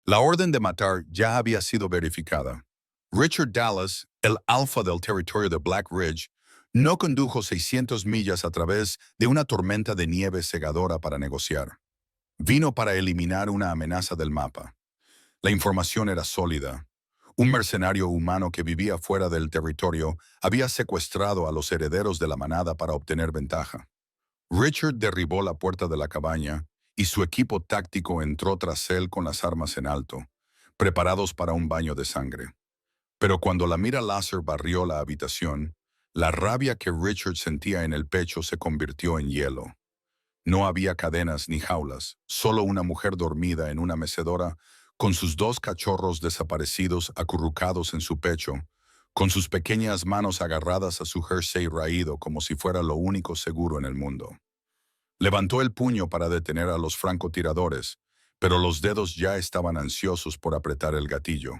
La orden de matar ya había sido verificada. Richard Dallas, el alfa del territorio de Black Ridge, no condujo 600 millas a través de una tormenta de nieve cegadora para negociar. Vino para eliminar una amenaza del mapa. La información era sólida. Un mercenario humano que vivía fuera del territorio había secuestrado a los herederos de la manada para obtener ventaja. Richard derribó la puerta de la cabaña y su equipo táctico entró tras él con las armas en alto, preparados para un baño de sangre. Pero cuando la mira láser barrió la habitación, la rabia que Richard sentía en el pecho se convirtió en hielo. No había cadenas ni jaulas, solo una mujer dormida en una mecedora con sus dos cachorros desaparecidos acurrucados en su pecho, con sus pequeñas manos agarradas a su jersey raído como si fuera lo único seguro en el mundo. Levantó el puño para detener a los francotiradores, pero los dedos ya estaban ansiosos por apretar el gatillo.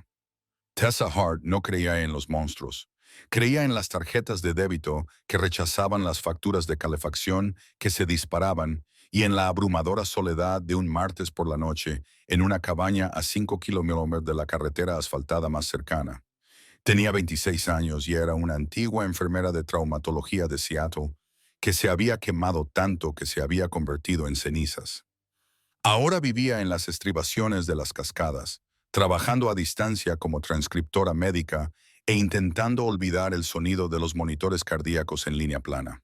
Tessa Hart no creía en los monstruos. Creía en las tarjetas de débito que rechazaban las facturas de calefacción que se disparaban y en la abrumadora soledad de un martes por la noche en una cabaña a 5 kilómetros de la carretera asfaltada más cercana. Tenía 26 años y era una antigua enfermera de traumatología de Seattle que se había quemado tanto que se había convertido en cenizas. Ahora vivía en las estribaciones de las cascadas, trabajando a distancia como transcriptora médica e intentando olvidar el sonido de los monitores cardíacos en línea plana.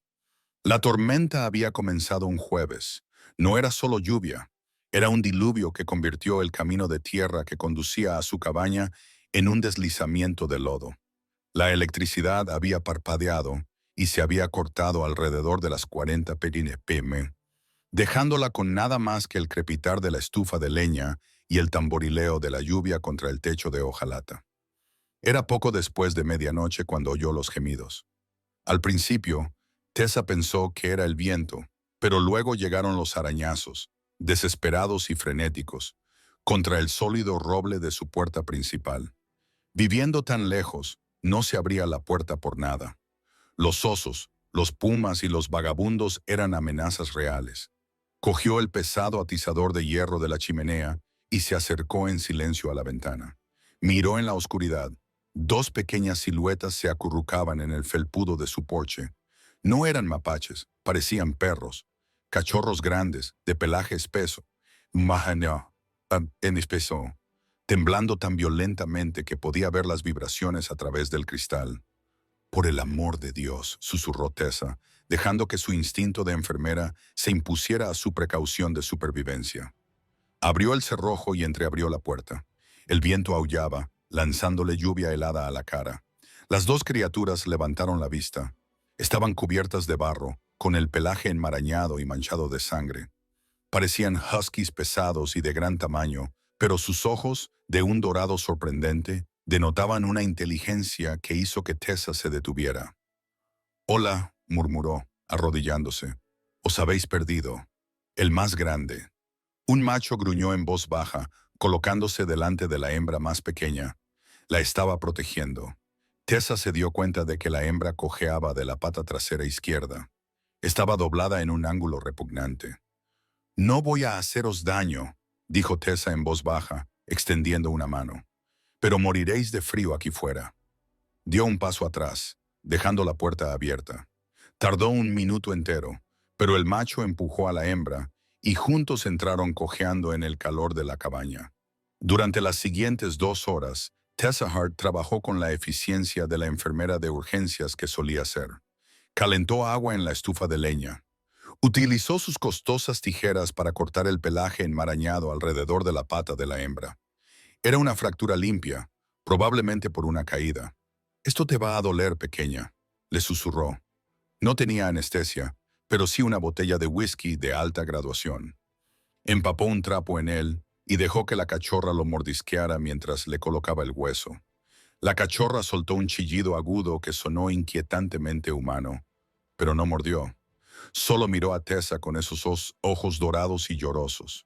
La tormenta había comenzado un jueves. No era solo lluvia, era un diluvio que convirtió el camino de tierra que conducía a su cabaña en un deslizamiento de lodo. La electricidad había parpadeado y se había cortado alrededor de las 40 p.m., dejándola con nada más que el crepitar de la estufa de leña y el tamborileo de la lluvia contra el techo de hojalata. Era poco después de medianoche cuando oyó los gemidos. Al principio, Tessa pensó que era el viento, pero luego llegaron los arañazos, desesperados y frenéticos, contra el sólido roble de su puerta principal. Viviendo tan lejos, no se abría la puerta por nada. Los osos, los pumas y los vagabundos eran amenazas reales. Cogió el pesado atizador de hierro de la chimenea y se acercó en silencio a la ventana. Miró en la oscuridad. Dos pequeñas siluetas se acurrucaban en el felpudo de su porche. No eran mapaches, parecían perros, cachorros grandes, de pelaje espeso. Mahana, en espeso, temblando tan violentamente que podía ver las vibraciones a través del cristal. «Por el amor de Dios», susurró Tessa, dejando que su instinto de enfermera se impusiera a su precaución de supervivencia. Abrió el cerrojo y entreabrió la puerta. El viento aullaba, lanzándole lluvia helada a la cara. Las dos criaturas levantaron la vista. Estaban cubiertas de barro, con el pelaje enmarañado y manchado de sangre. Parecían huskies pesados y de gran tamaño, pero sus ojos, de un dorado sorprendente, denotaban una inteligencia que hizo que Tessa se detuviera. «Hola», murmuró, arrodillándose. «Os habéis perdido. El más grande». Un macho gruñó en voz baja, colocándose delante de la hembra más pequeña. La estaba protegiendo. Tessa se dio cuenta de que la hembra cojeaba de la pata trasera izquierda. Estaba doblada en un ángulo repugnante. «No voy a haceros daño», dijo Tessa en voz baja, extendiendo una mano. «Pero moriréis de frío aquí fuera». Dio un paso atrás, dejando la puerta abierta. Tardó un minuto entero, pero el macho empujó a la hembra y juntos entraron cojeando en el calor de la cabaña. Durante las siguientes 2 horas, Tessa Hart trabajó con la eficiencia de la enfermera de urgencias que solía ser. Calentó agua en la estufa de leña. Utilizó sus costosas tijeras para cortar el pelaje enmarañado alrededor de la pata de la hembra. Era una fractura limpia, probablemente por una caída. «Esto te va a doler, pequeña», le susurró. No tenía anestesia, pero sí una botella de whisky de alta graduación. Empapó un trapo en él y dejó que la cachorra lo mordisqueara mientras le colocaba el hueso. La cachorra soltó un chillido agudo que sonó inquietantemente humano, pero no mordió. Solo miró a Tessa con esos ojos dorados y llorosos.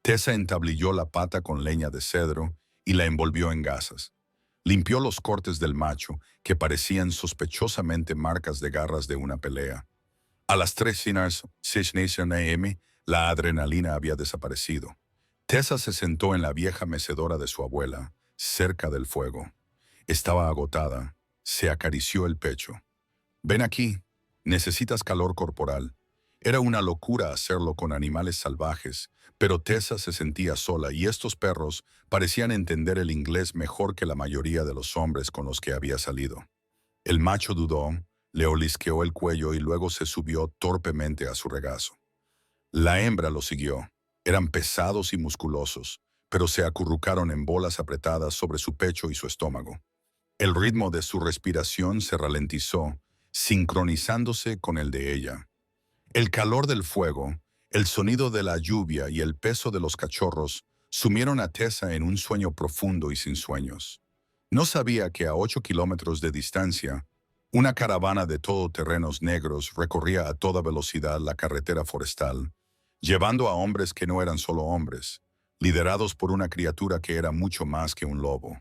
Tessa entablilló la pata con leña de cedro y la envolvió en gasas. Limpió los cortes del macho, que parecían sospechosamente marcas de garras de una pelea. A las 3:06 a.m., la adrenalina había desaparecido. Tessa se sentó en la vieja mecedora de su abuela, cerca del fuego. Estaba agotada. Se acarició el pecho. «Ven aquí. Necesitas calor corporal». Era una locura hacerlo con animales salvajes, pero Tessa se sentía sola y estos perros parecían entender el inglés mejor que la mayoría de los hombres con los que había salido. El macho dudó, le olisqueó el cuello y luego se subió torpemente a su regazo. La hembra lo siguió. Eran pesados y musculosos, pero se acurrucaron en bolas apretadas sobre su pecho y su estómago. El ritmo de su respiración se ralentizó, sincronizándose con el de ella. El calor del fuego, el sonido de la lluvia y el peso de los cachorros sumieron a Tessa en un sueño profundo y sin sueños. No sabía que a 8 kilómetros de distancia, una caravana de todoterrenos negros recorría a toda velocidad la carretera forestal, llevando a hombres que no eran solo hombres, liderados por una criatura que era mucho más que un lobo.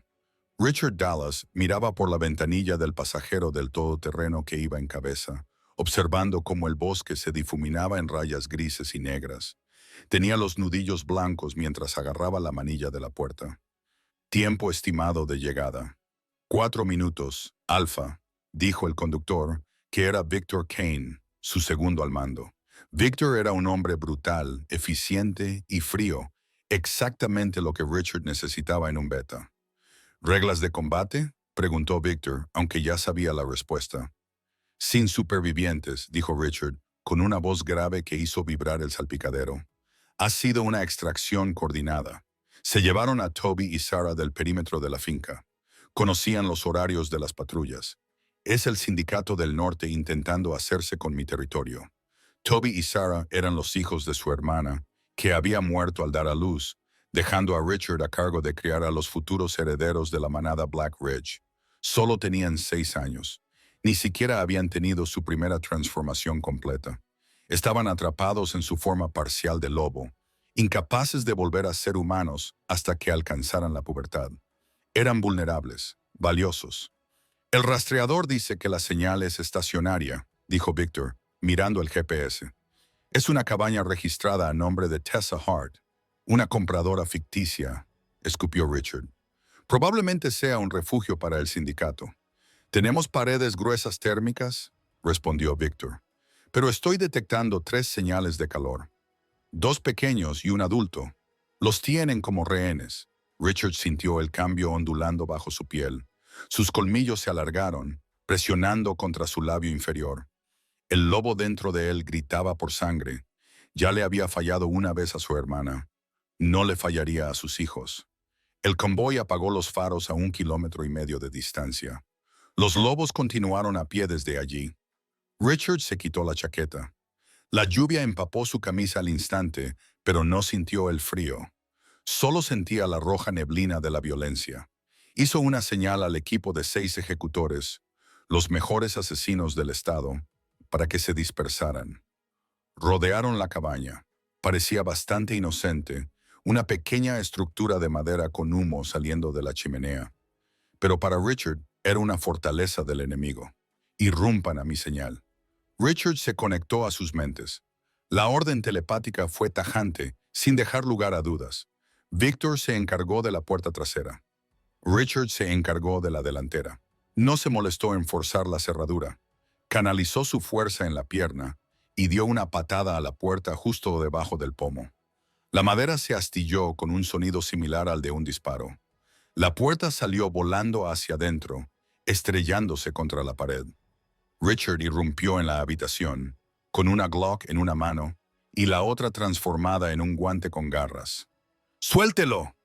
Richard Dallas miraba por la ventanilla del pasajero del todoterreno que iba en cabeza, observando cómo el bosque se difuminaba en rayas grises y negras. Tenía los nudillos blancos mientras agarraba la manilla de la puerta. Tiempo estimado de llegada. 4 minutos, Alfa, dijo el conductor, que era Victor Kane, su segundo al mando. Victor era un hombre brutal, eficiente y frío, exactamente lo que Richard necesitaba en un beta. ¿Reglas de combate?, preguntó Victor, aunque ya sabía la respuesta. Sin supervivientes, dijo Richard, con una voz grave que hizo vibrar el salpicadero. Ha sido una extracción coordinada. Se llevaron a Toby y Sarah del perímetro de la finca. Conocían los horarios de las patrullas. Es el sindicato del norte intentando hacerse con mi territorio. Toby y Sarah eran los hijos de su hermana, que había muerto al dar a luz, dejando a Richard a cargo de criar a los futuros herederos de la manada Black Ridge. Solo tenían 6 años. Ni siquiera habían tenido su primera transformación completa. Estaban atrapados en su forma parcial de lobo, incapaces de volver a ser humanos hasta que alcanzaran la pubertad. Eran vulnerables, valiosos. El rastreador dice que la señal es estacionaria, dijo Victor, mirando el GPS. Es una cabaña registrada a nombre de Tessa Hart, una compradora ficticia, escupió Richard. Probablemente sea un refugio para el sindicato. ¿Tenemos paredes gruesas térmicas?, respondió Victor. Pero estoy detectando 3 señales de calor. 2 pequeños y un adulto. Los tienen como rehenes. Richard sintió el cambio ondulando bajo su piel. Sus colmillos se alargaron, presionando contra su labio inferior. El lobo dentro de él gritaba por sangre. Ya le había fallado una vez a su hermana. No le fallaría a sus hijos. El convoy apagó los faros a 1,5 kilómetros de distancia. Los lobos continuaron a pie desde allí. Richard se quitó la chaqueta. La lluvia empapó su camisa al instante, pero no sintió el frío. Solo sentía la roja neblina de la violencia. Hizo una señal al equipo de 6 ejecutores, los mejores asesinos del estado, para que se dispersaran. Rodearon la cabaña. Parecía bastante inocente, una pequeña estructura de madera con humo saliendo de la chimenea. Pero para Richard era una fortaleza del enemigo. Irrumpan a mi señal. Richard se conectó a sus mentes. La orden telepática fue tajante, sin dejar lugar a dudas. Victor se encargó de la puerta trasera. Richard se encargó de la delantera. No se molestó en forzar la cerradura. Canalizó su fuerza en la pierna y dio una patada a la puerta justo debajo del pomo. La madera se astilló con un sonido similar al de un disparo. La puerta salió volando hacia adentro, estrellándose contra la pared. Richard irrumpió en la habitación, con una Glock en una mano y la otra transformada en un guante con garras. «¡Suéltelo!»,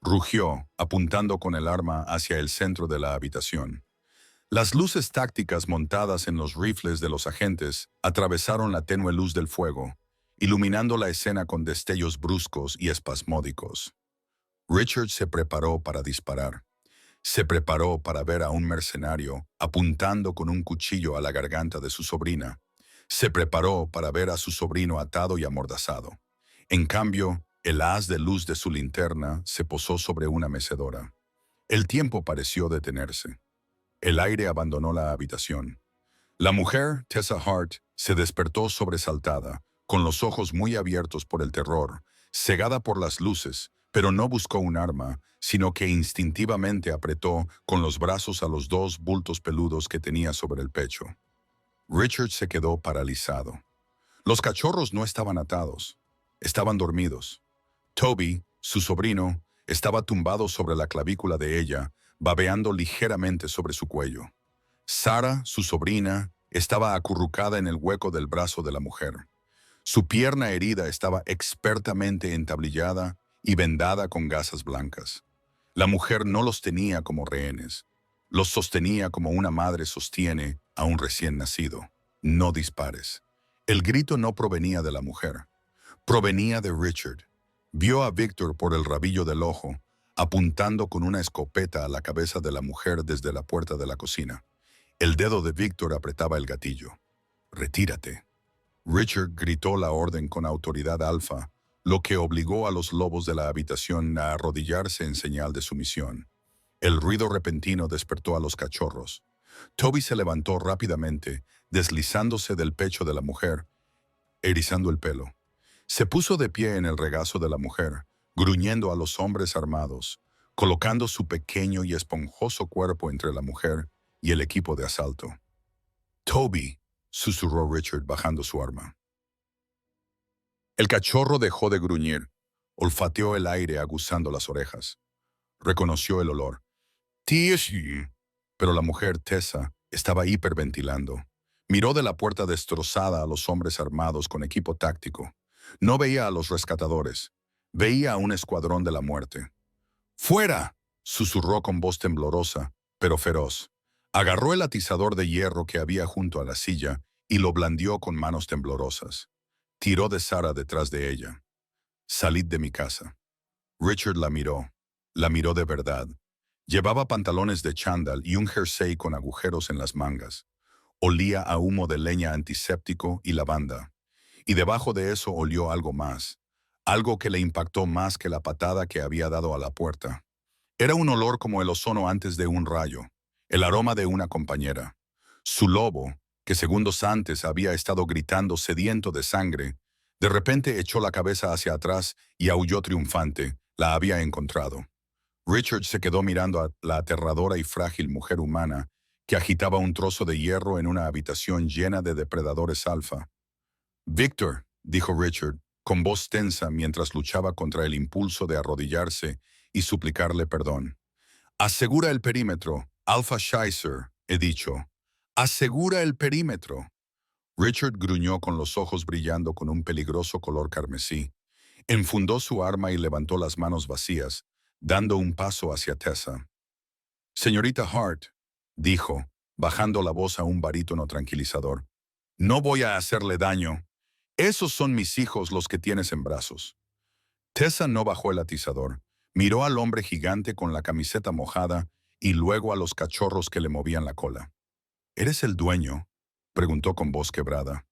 rugió, apuntando con el arma hacia el centro de la habitación. Las luces tácticas montadas en los rifles de los agentes atravesaron la tenue luz del fuego, iluminando la escena con destellos bruscos y espasmódicos. Richard se preparó para disparar. Se preparó para ver a un mercenario apuntando con un cuchillo a la garganta de su sobrina. Se preparó para ver a su sobrino atado y amordazado. En cambio, el haz de luz de su linterna se posó sobre una mecedora. El tiempo pareció detenerse. El aire abandonó la habitación. La mujer, Tessa Hart, se despertó sobresaltada, con los ojos muy abiertos por el terror, cegada por las luces, pero no buscó un arma, sino que instintivamente apretó con los brazos a los dos bultos peludos que tenía sobre el pecho. Richard se quedó paralizado. Los cachorros no estaban atados, estaban dormidos. Toby, su sobrino, estaba tumbado sobre la clavícula de ella, babeando ligeramente sobre su cuello. Sarah, su sobrina, estaba acurrucada en el hueco del brazo de la mujer. Su pierna herida estaba expertamente entablillada y vendada con gasas blancas. La mujer no los tenía como rehenes. Los sostenía como una madre sostiene a un recién nacido. No dispares. El grito no provenía de la mujer. Provenía de Richard. Vio a Victor por el rabillo del ojo, apuntando con una escopeta a la cabeza de la mujer desde la puerta de la cocina. El dedo de Victor apretaba el gatillo. «Retírate». Richard gritó la orden con autoridad alfa, lo que obligó a los lobos de la habitación a arrodillarse en señal de sumisión. El ruido repentino despertó a los cachorros. Toby se levantó rápidamente, deslizándose del pecho de la mujer, erizando el pelo. Se puso de pie en el regazo de la mujer, gruñendo a los hombres armados, colocando su pequeño y esponjoso cuerpo entre la mujer y el equipo de asalto. «Toby», susurró Richard bajando su arma. El cachorro dejó de gruñir, olfateó el aire aguzando las orejas. Reconoció el olor. «Tishy». Pero la mujer, Tessa, estaba hiperventilando. Miró de la puerta destrozada a los hombres armados con equipo táctico. No veía a los rescatadores. Veía a un escuadrón de la muerte. «¡Fuera!», susurró con voz temblorosa, pero feroz. Agarró el atizador de hierro que había junto a la silla y lo blandió con manos temblorosas. Tiró de Sarah detrás de ella. «Salid de mi casa». Richard la miró de verdad. Llevaba pantalones de chándal y un jersey con agujeros en las mangas. Olía a humo de leña antiséptico y lavanda. Y debajo de eso olió algo más. Algo que le impactó más que la patada que había dado a la puerta. Era un olor como el ozono antes de un rayo. El aroma de una compañera. Su lobo, que segundos antes había estado gritando sediento de sangre, de repente echó la cabeza hacia atrás y aulló triunfante. La había encontrado. Richard se quedó mirando a la aterradora y frágil mujer humana que agitaba un trozo de hierro en una habitación llena de depredadores alfa. «Victor», dijo Richard, con voz tensa mientras luchaba contra el impulso de arrodillarse y suplicarle perdón. «Asegura el perímetro, Alpha Scheiser», he dicho. «Asegura el perímetro». Richard gruñó con los ojos brillando con un peligroso color carmesí. Enfundó su arma y levantó las manos vacías, dando un paso hacia Tessa. «Señorita Hart», dijo, bajando la voz a un barítono tranquilizador, «no voy a hacerle daño. Esos son mis hijos los que tienes en brazos». Tessa no bajó el atizador. Miró al hombre gigante con la camiseta mojada y luego a los cachorros que le movían la cola. «¿Eres el dueño?», preguntó con voz quebrada.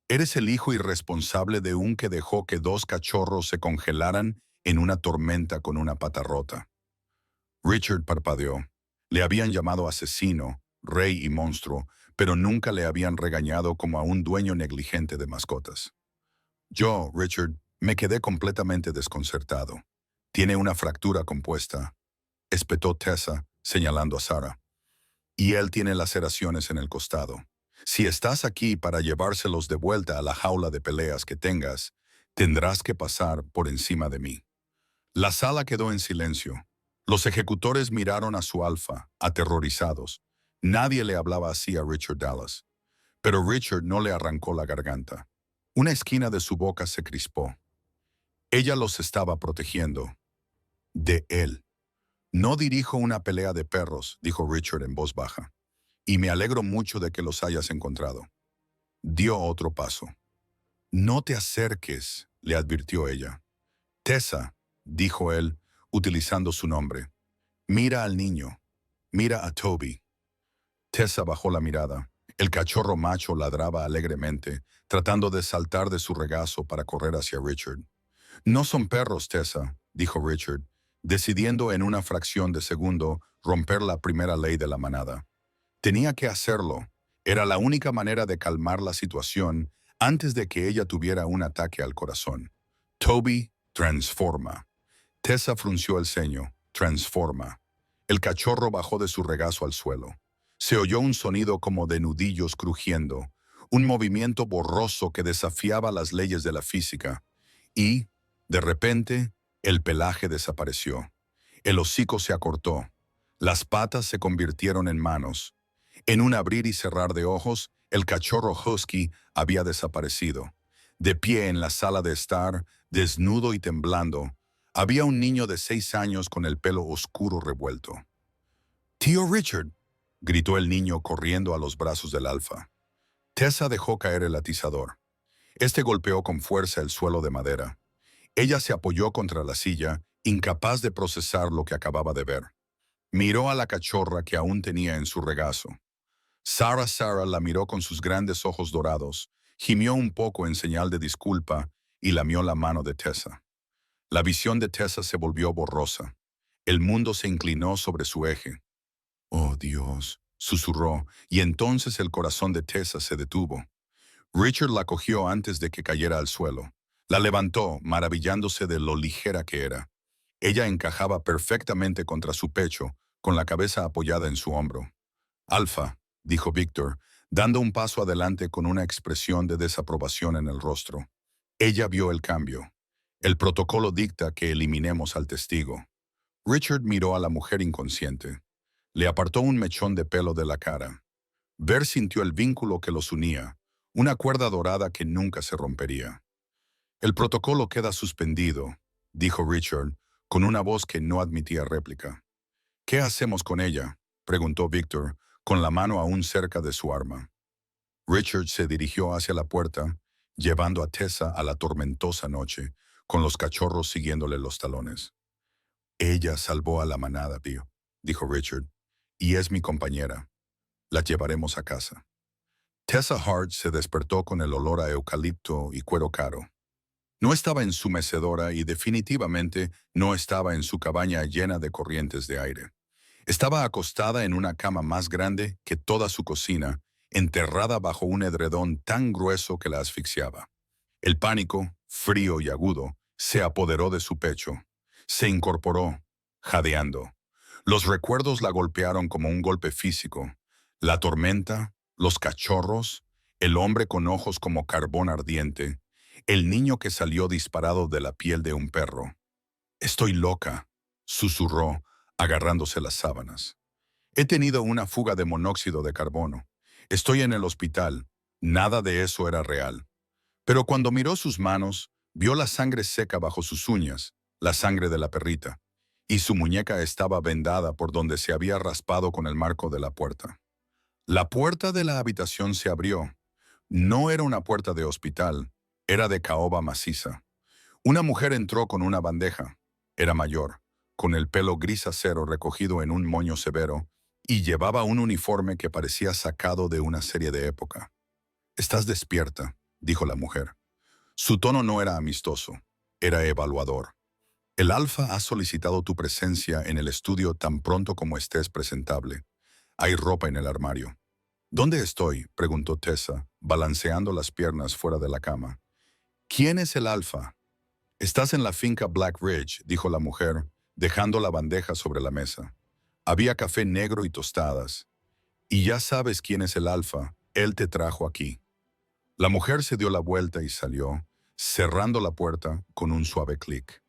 «¿Eres el hijo irresponsable de un que dejó que dos cachorros se congelaran en una tormenta con una pata rota?» Richard parpadeó. Le habían llamado asesino, rey y monstruo, pero nunca le habían regañado como a un dueño negligente de mascotas. Yo, Richard, me quedé completamente desconcertado. «Tiene una fractura compuesta», espetó Tessa, señalando a Sarah. «Y él tiene laceraciones en el costado. Si estás aquí para llevárselos de vuelta a la jaula de peleas que tengas, tendrás que pasar por encima de mí». La sala quedó en silencio. Los ejecutores miraron a su alfa, aterrorizados. Nadie le hablaba así a Richard Dallas. Pero Richard no le arrancó la garganta. Una esquina de su boca se crispó. Ella los estaba protegiendo. De él. «No dirijo una pelea de perros», dijo Richard en voz baja. «Y me alegro mucho de que los hayas encontrado». Dio otro paso. «No te acerques», le advirtió ella. «Tessa», dijo él, utilizando su nombre. «Mira al niño. Mira a Toby». Tessa bajó la mirada. El cachorro macho ladraba alegremente, tratando de saltar de su regazo para correr hacia Richard. «No son perros, Tessa», dijo Richard, decidiendo en una fracción de segundo romper la primera ley de la manada. Tenía que hacerlo. Era la única manera de calmar la situación antes de que ella tuviera un ataque al corazón. Toby Transforma. Tessa frunció el ceño. Transforma. El cachorro bajó de su regazo al suelo. Se oyó un sonido como de nudillos crujiendo, un movimiento borroso que desafiaba las leyes de la física. Y, de repente, el pelaje desapareció. El hocico se acortó. Las patas se convirtieron en manos. En un abrir y cerrar de ojos, el cachorro husky había desaparecido. De pie en la sala de estar, desnudo y temblando, había un niño de 6 años con el pelo oscuro revuelto. «¡Tío Richard!», gritó el niño corriendo a los brazos del alfa. Tessa dejó caer el atizador. Este golpeó con fuerza el suelo de madera. Ella se apoyó contra la silla, incapaz de procesar lo que acababa de ver. Miró a la cachorra que aún tenía en su regazo. Sarah la miró con sus grandes ojos dorados, gimió un poco en señal de disculpa y lamió la mano de Tessa. La visión de Tessa se volvió borrosa. El mundo se inclinó sobre su eje. «Oh, Dios», susurró, y entonces el corazón de Tessa se detuvo. Richard la cogió antes de que cayera al suelo. La levantó, maravillándose de lo ligera que era. Ella encajaba perfectamente contra su pecho, con la cabeza apoyada en su hombro. «Alfa», dijo Víctor, dando un paso adelante con una expresión de desaprobación en el rostro. Ella vio el cambio. «El protocolo dicta que eliminemos al testigo». Richard miró a la mujer inconsciente. Le apartó un mechón de pelo de la cara. Ver sintió el vínculo que los unía, una cuerda dorada que nunca se rompería. «El protocolo queda suspendido», dijo Richard, con una voz que no admitía réplica. «¿Qué hacemos con ella?», preguntó Víctor, con la mano aún cerca de su arma. Richard se dirigió hacia la puerta, llevando a Tessa a la tormentosa noche, con los cachorros siguiéndole los talones. «Ella salvó a la manada, tío», dijo Richard, «y es mi compañera. La llevaremos a casa». Tessa Hart se despertó con el olor a eucalipto y cuero caro. No estaba en su mecedora y definitivamente no estaba en su cabaña llena de corrientes de aire. Estaba acostada en una cama más grande que toda su cocina, enterrada bajo un edredón tan grueso que la asfixiaba. El pánico, frío y agudo, se apoderó de su pecho. Se incorporó, jadeando. Los recuerdos la golpearon como un golpe físico. La tormenta, los cachorros, el hombre con ojos como carbón ardiente, el niño que salió disparado de la piel de un perro. «Estoy loca», susurró, agarrándose las sábanas. «He tenido una fuga de monóxido de carbono. Estoy en el hospital. Nada de eso era real». Pero cuando miró sus manos, vio la sangre seca bajo sus uñas, la sangre de la perrita, y su muñeca estaba vendada por donde se había raspado con el marco de la puerta. La puerta de la habitación se abrió. No era una puerta de hospital, era de caoba maciza. Una mujer entró con una bandeja. Era mayor, con el pelo gris acero recogido en un moño severo, y llevaba un uniforme que parecía sacado de una serie de época. «Estás despierta», dijo la mujer. Su tono no era amistoso, era evaluador. «El Alfa ha solicitado tu presencia en el estudio tan pronto como estés presentable. Hay ropa en el armario». «¿Dónde estoy?», preguntó Tessa, balanceando las piernas fuera de la cama. «¿Quién es el Alfa?». «Estás en la finca Black Ridge», dijo la mujer, dejando la bandeja sobre la mesa. Había café negro y tostadas. «Y ya sabes quién es el Alfa, él te trajo aquí». La mujer se dio la vuelta y salió, cerrando la puerta con un suave clic.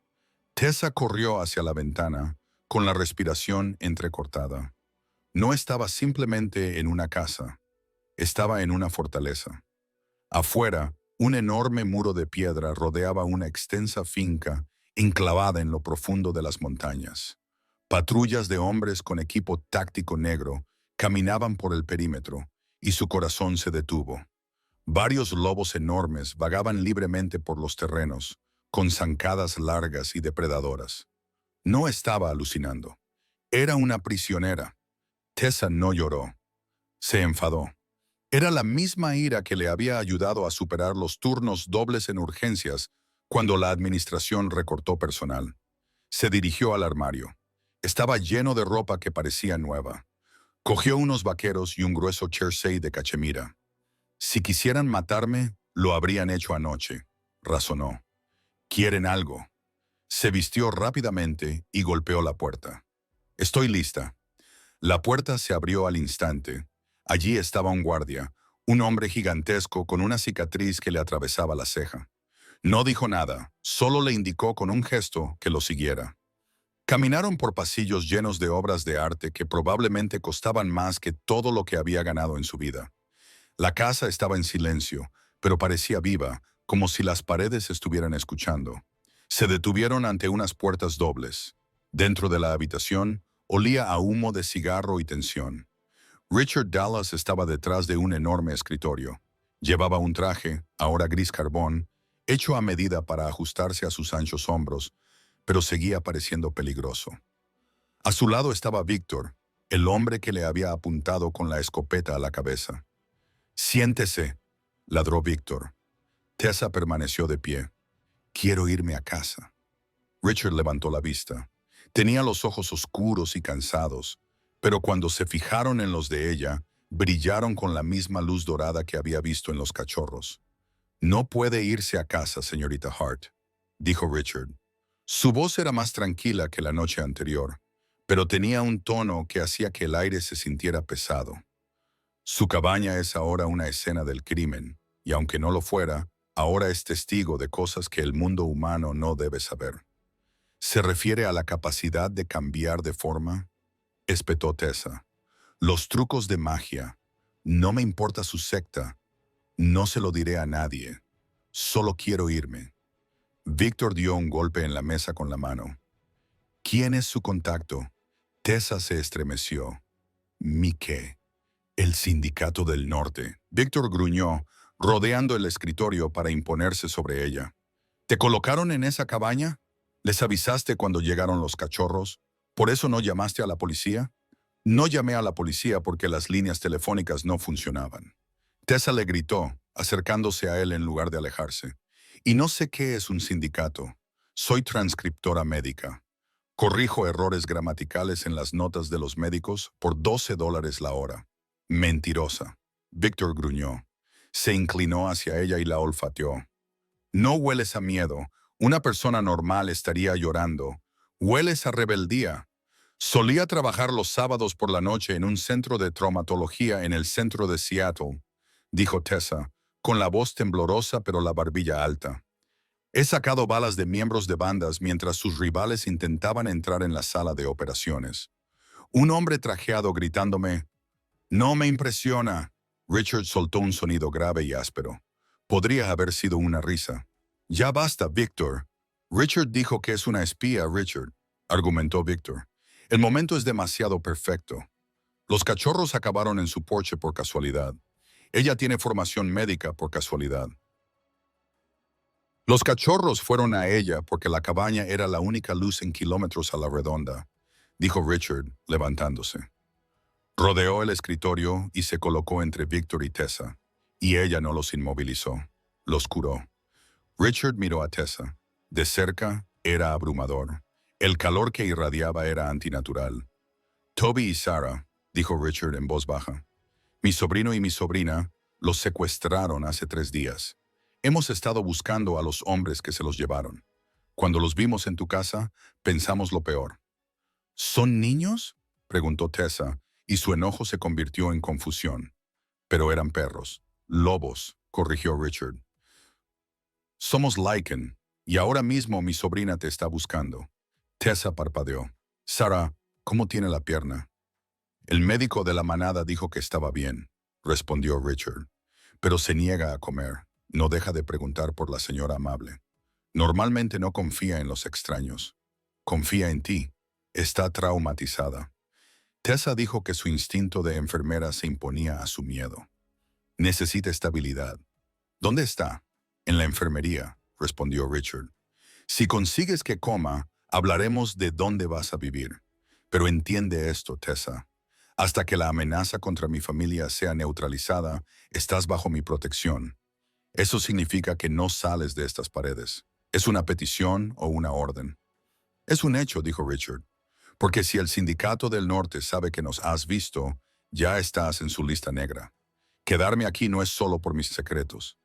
Tessa corrió hacia la ventana, con la respiración entrecortada. No estaba simplemente en una casa, estaba en una fortaleza. Afuera, un enorme muro de piedra rodeaba una extensa finca enclavada en lo profundo de las montañas. Patrullas de hombres con equipo táctico negro caminaban por el perímetro, y su corazón se detuvo. Varios lobos enormes vagaban libremente por los terrenos, con zancadas largas y depredadoras. No estaba alucinando. Era una prisionera. Tessa no lloró. Se enfadó. Era la misma ira que le había ayudado a superar los turnos dobles en urgencias cuando la administración recortó personal. Se dirigió al armario. Estaba lleno de ropa que parecía nueva. Cogió unos vaqueros y un grueso jersey de cachemira. «Si quisieran matarme, lo habrían hecho anoche», razonó. «Quieren algo». Se vistió rápidamente y golpeó la puerta. «Estoy lista». La puerta se abrió al instante. Allí estaba un guardia, un hombre gigantesco con una cicatriz que le atravesaba la ceja. No dijo nada, solo le indicó con un gesto que lo siguiera. Caminaron por pasillos llenos de obras de arte que probablemente costaban más que todo lo que había ganado en su vida. La casa estaba en silencio, pero parecía viva, como si las paredes estuvieran escuchando. Se detuvieron ante unas puertas dobles. Dentro de la habitación, olía a humo de cigarro y tensión. Richard Dallas estaba detrás de un enorme escritorio. Llevaba un traje, ahora gris carbón, hecho a medida para ajustarse a sus anchos hombros, pero seguía pareciendo peligroso. A su lado estaba Víctor, el hombre que le había apuntado con la escopeta a la cabeza. «Siéntese», ladró Víctor. Tessa permaneció de pie. «Quiero irme a casa». Richard levantó la vista. Tenía los ojos oscuros y cansados, pero cuando se fijaron en los de ella, brillaron con la misma luz dorada que había visto en los cachorros. «No puede irse a casa, señorita Hart», dijo Richard. Su voz era más tranquila que la noche anterior, pero tenía un tono que hacía que el aire se sintiera pesado. Su cabaña es ahora una escena del crimen, y aunque no lo fuera, ahora es testigo de cosas que el mundo humano no debe saber. ¿Se refiere a la capacidad de cambiar de forma?, espetó Tessa. «Los trucos de magia. No me importa su secta. No se lo diré a nadie. Solo quiero irme». Víctor dio un golpe en la mesa con la mano. «¿Quién es su contacto?». Tessa se estremeció. «¿Mi qué?». «El Sindicato del Norte». Víctor gruñó, rodeando el escritorio para imponerse sobre ella. «¿Te colocaron en esa cabaña? ¿Les avisaste cuando llegaron los cachorros? ¿Por eso no llamaste a la policía?». «No llamé a la policía porque las líneas telefónicas no funcionaban». Tessa le gritó, acercándose a él en lugar de alejarse. «Y no sé qué es un sindicato. Soy transcriptora médica. Corrijo errores gramaticales en las notas de los médicos por $12 la hora». «Mentirosa». Víctor gruñó. Se inclinó hacia ella y la olfateó. «No hueles a miedo. Una persona normal estaría llorando. Hueles a rebeldía». «Solía trabajar los sábados por la noche en un centro de traumatología en el centro de Seattle», dijo Tessa, con la voz temblorosa pero la barbilla alta. «He sacado balas de miembros de bandas mientras sus rivales intentaban entrar en la sala de operaciones. Un hombre trajeado gritándome, «No me impresiona». Richard soltó un sonido grave y áspero. Podría haber sido una risa. «Ya basta, Víctor». «Richard dijo que es una espía, Richard», argumentó Víctor. «El momento es demasiado perfecto. Los cachorros acabaron en su porche por casualidad. Ella tiene formación médica por casualidad. Los cachorros fueron a ella porque la cabaña era la única luz en kilómetros a la redonda», dijo Richard, levantándose. Rodeó el escritorio y se colocó entre Víctor y Tessa, y ella no los inmovilizó, los curó. Richard miró a Tessa. De cerca era abrumador. El calor que irradiaba era antinatural. «Toby y Sarah», dijo Richard en voz baja. «Mi sobrino y mi sobrina los secuestraron hace 3 días. Hemos estado buscando a los hombres que se los llevaron. Cuando los vimos en tu casa, pensamos lo peor». «¿Son niños?», preguntó Tessa, y su enojo se convirtió en confusión. «Pero eran perros. Lobos», corrigió Richard. «Somos Lycan, y ahora mismo mi sobrina te está buscando». Tessa parpadeó. «Sarah, ¿cómo tiene la pierna?». «El médico de la manada dijo que estaba bien», respondió Richard. «Pero se niega a comer. No deja de preguntar por la señora amable. Normalmente no confía en los extraños. Confía en ti. Está traumatizada». Tessa dijo que su instinto de enfermera se imponía a su miedo. «Necesita estabilidad». «¿Dónde está?». «En la enfermería», respondió Richard. «Si consigues que coma, hablaremos de dónde vas a vivir. Pero entiende esto, Tessa. Hasta que la amenaza contra mi familia sea neutralizada, estás bajo mi protección. Eso significa que no sales de estas paredes. ¿Es una petición o una orden?». «Es un hecho», dijo Richard. «Porque si el Sindicato del Norte sabe que nos has visto, ya estás en su lista negra. Quedarme aquí no es solo por mis secretos.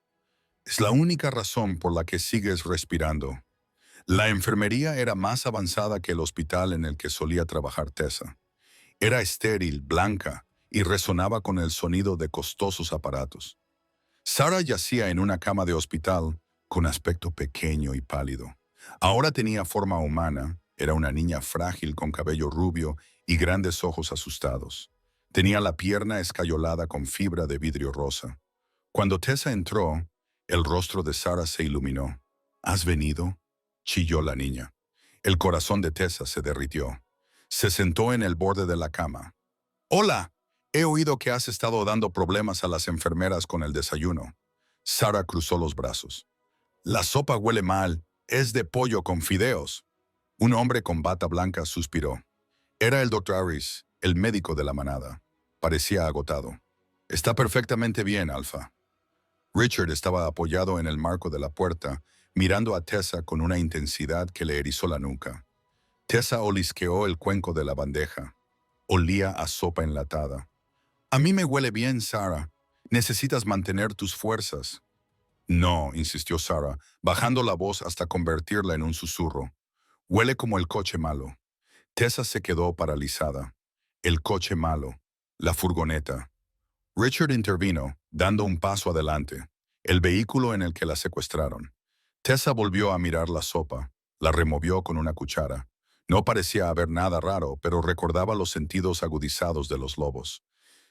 Es la única razón por la que sigues respirando. La enfermería era más avanzada que el hospital en el que solía trabajar Tessa. Era estéril, blanca, y resonaba con el sonido de costosos aparatos. Sarah yacía en una cama de hospital con aspecto pequeño y pálido. Ahora tenía forma humana, era una niña frágil con cabello rubio y grandes ojos asustados. Tenía la pierna escayolada con fibra de vidrio rosa. Cuando Tessa entró, el rostro de Sarah se iluminó. ¿Has venido?, chilló la niña. El corazón de Tessa se derritió. Se sentó en el borde de la cama. «Hola, he oído que has estado dando problemas a las enfermeras con el desayuno». Sarah cruzó los brazos. «La sopa huele mal, es de pollo con fideos». Un hombre con bata blanca suspiró. Era el Dr. Harris, el médico de la manada. Parecía agotado. «Está perfectamente bien, Alfa». Richard estaba apoyado en el marco de la puerta, mirando a Tessa con una intensidad que le erizó la nuca. Tessa olisqueó el cuenco de la bandeja. Olía a sopa enlatada. «A mí me huele bien, Sarah. Necesitas mantener tus fuerzas». «No», insistió Sarah, bajando la voz hasta convertirla en un susurro. «Huele como el coche malo». Tessa se quedó paralizada. El coche malo. La furgoneta. Richard intervino, dando un paso adelante. El vehículo en el que la secuestraron. Tessa volvió a mirar la sopa. La removió con una cuchara. No parecía haber nada raro, pero recordaba los sentidos agudizados de los lobos.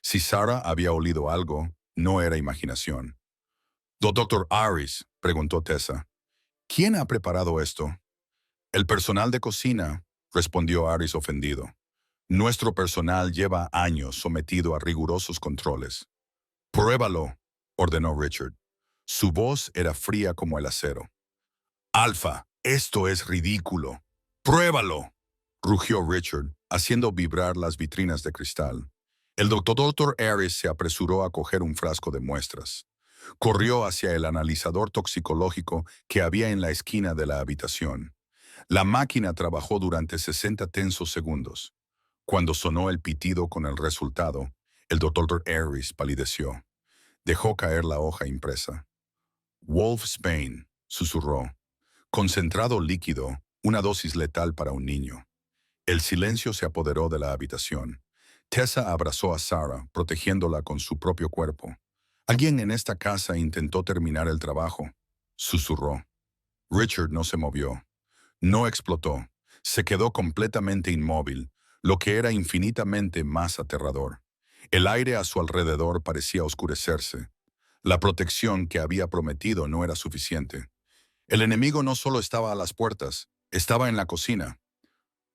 Si Sarah había olido algo, no era imaginación. «Doctor Harris», preguntó Tessa, «¿quién ha preparado esto?» «El personal de cocina», respondió Harris ofendido. «Nuestro personal lleva años sometido a rigurosos controles». «Pruébalo», ordenó Richard. Su voz era fría como el acero. «Alfa, esto es ridículo. ¡Pruébalo!», rugió Richard, haciendo vibrar las vitrinas de cristal. El doctor Harris se apresuró a coger un frasco de muestras. Corrió hacia el analizador toxicológico que había en la esquina de la habitación. La máquina trabajó durante 60 tensos segundos. Cuando sonó el pitido con el resultado, el doctor Harris palideció. Dejó caer la hoja impresa. «Wolfsbane», susurró. «Concentrado líquido, una dosis letal para un niño». El silencio se apoderó de la habitación. Tessa abrazó a Sarah, protegiéndola con su propio cuerpo. «Alguien en esta casa intentó terminar el trabajo», susurró. Richard no se movió. No explotó. Se quedó completamente inmóvil, lo que era infinitamente más aterrador. El aire a su alrededor parecía oscurecerse. La protección que había prometido no era suficiente. El enemigo no solo estaba a las puertas, estaba en la cocina.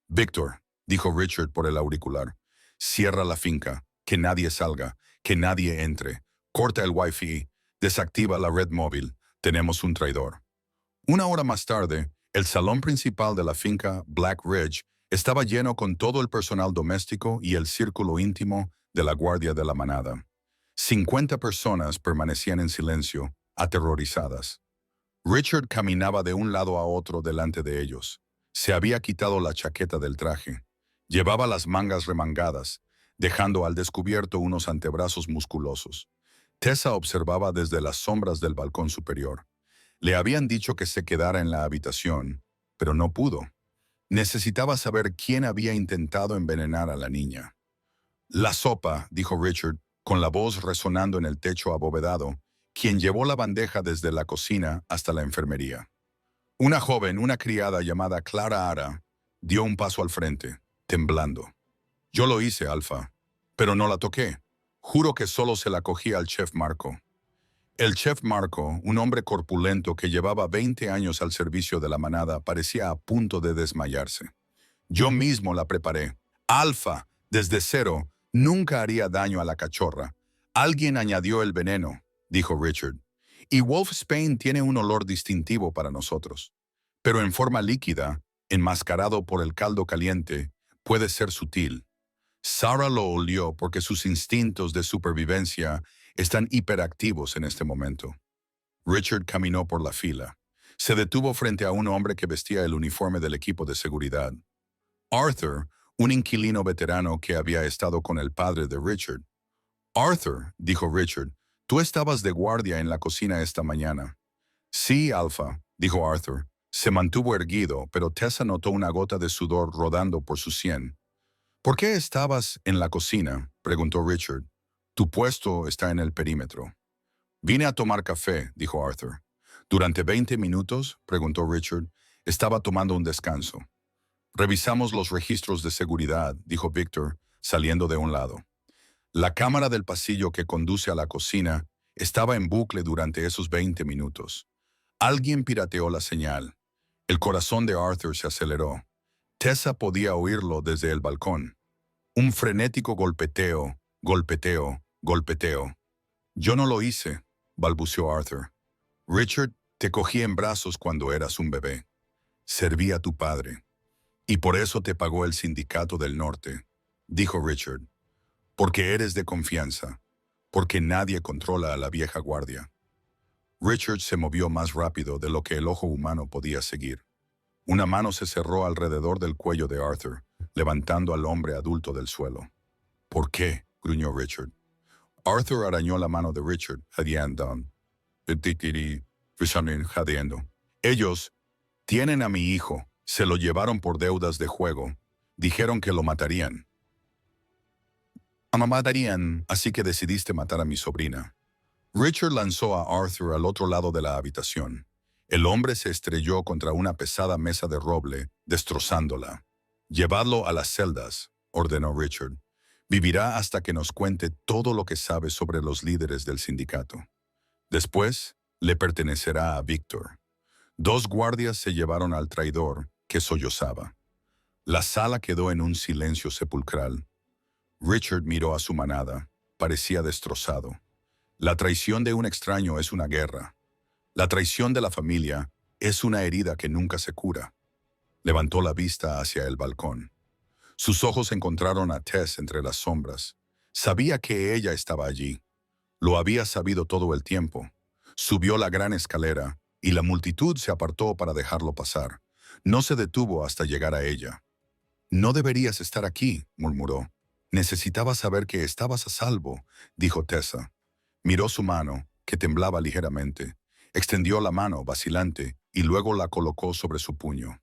«Víctor», dijo Richard por el auricular, «cierra la finca, que nadie salga, que nadie entre. Corta el Wi-Fi, desactiva la red móvil. Tenemos un traidor». Una hora más tarde, el salón principal de la finca Black Ridge estaba lleno con todo el personal doméstico y el círculo íntimo de la guardia de la manada. 50 personas permanecían en silencio, aterrorizadas. Richard caminaba de un lado a otro delante de ellos. Se había quitado la chaqueta del traje. Llevaba las mangas remangadas, dejando al descubierto unos antebrazos musculosos. Tessa observaba desde las sombras del balcón superior. Le habían dicho que se quedara en la habitación, pero no pudo. Necesitaba saber quién había intentado envenenar a la niña. «La sopa», dijo Richard, con la voz resonando en el techo abovedado, quien llevó la bandeja desde la cocina hasta la enfermería. Una joven, una criada llamada Clara Ara, dio un paso al frente, temblando. «Yo lo hice, Alfa, pero no la toqué. Juro que solo se la cogí al chef Marco». El chef Marco, un hombre corpulento que llevaba 20 años al servicio de la manada, parecía a punto de desmayarse. «Yo mismo la preparé. Alfa, desde cero, nunca haría daño a la cachorra. Alguien añadió el veneno», dijo Richard. «Y Wolfsbane tiene un olor distintivo para nosotros. Pero en forma líquida, enmascarado por el caldo caliente, puede ser sutil». Sarah lo olió porque sus instintos de supervivencia están hiperactivos en este momento. Richard caminó por la fila. Se detuvo frente a un hombre que vestía el uniforme del equipo de seguridad. Arthur, un inquilino veterano que había estado con el padre de Richard. «Arthur», dijo Richard, «tú estabas de guardia en la cocina esta mañana». «Sí, Alfa», dijo Arthur. Se mantuvo erguido, pero Tessa notó una gota de sudor rodando por su sien. ¿Por qué estabas en la cocina?, preguntó Richard. Tu puesto está en el perímetro. Vine a tomar café, dijo Arthur. ¿Durante 20 minutos?, preguntó Richard. Estaba tomando un descanso. Revisamos los registros de seguridad, dijo Victor, saliendo de un lado. La cámara del pasillo que conduce a la cocina estaba en bucle durante esos 20 minutos. Alguien pirateó la señal. El corazón de Arthur se aceleró. Tessa podía oírlo desde el balcón. Un frenético golpeteo, golpeteo, golpeteo. Yo no lo hice, balbuceó Arthur. Richard, te cogí en brazos cuando eras un bebé. Serví a tu padre. Y por eso te pagó el Sindicato del Norte, dijo Richard. Porque eres de confianza. Porque nadie controla a la vieja guardia. Richard se movió más rápido de lo que el ojo humano podía seguir. Una mano se cerró alrededor del cuello de Arthur, levantando al hombre adulto del suelo. ¿Por qué?, gruñó Richard. Arthur arañó la mano de Richard, jadeando. Ellos tienen a mi hijo. Se lo llevaron por deudas de juego. Dijeron que lo matarían. Matarían, así que decidiste matar a mi sobrina. Richard lanzó a Arthur al otro lado de la habitación. El hombre se estrelló contra una pesada mesa de roble, destrozándola. Llevadlo a las celdas, ordenó Richard. Vivirá hasta que nos cuente todo lo que sabe sobre los líderes del sindicato. Después, le pertenecerá a Victor. 2 guardias se llevaron al traidor, que sollozaba. La sala quedó en un silencio sepulcral. Richard miró a su manada. Parecía destrozado. La traición de un extraño es una guerra. La traición de la familia es una herida que nunca se cura. Levantó la vista hacia el balcón. Sus ojos encontraron a Tess entre las sombras. Sabía que ella estaba allí. Lo había sabido todo el tiempo. Subió la gran escalera y la multitud se apartó para dejarlo pasar. No se detuvo hasta llegar a ella. No deberías estar aquí, murmuró. Necesitaba saber que estabas a salvo, dijo Tessa. Miró su mano, que temblaba ligeramente. Extendió la mano, vacilante, y luego la colocó sobre su puño.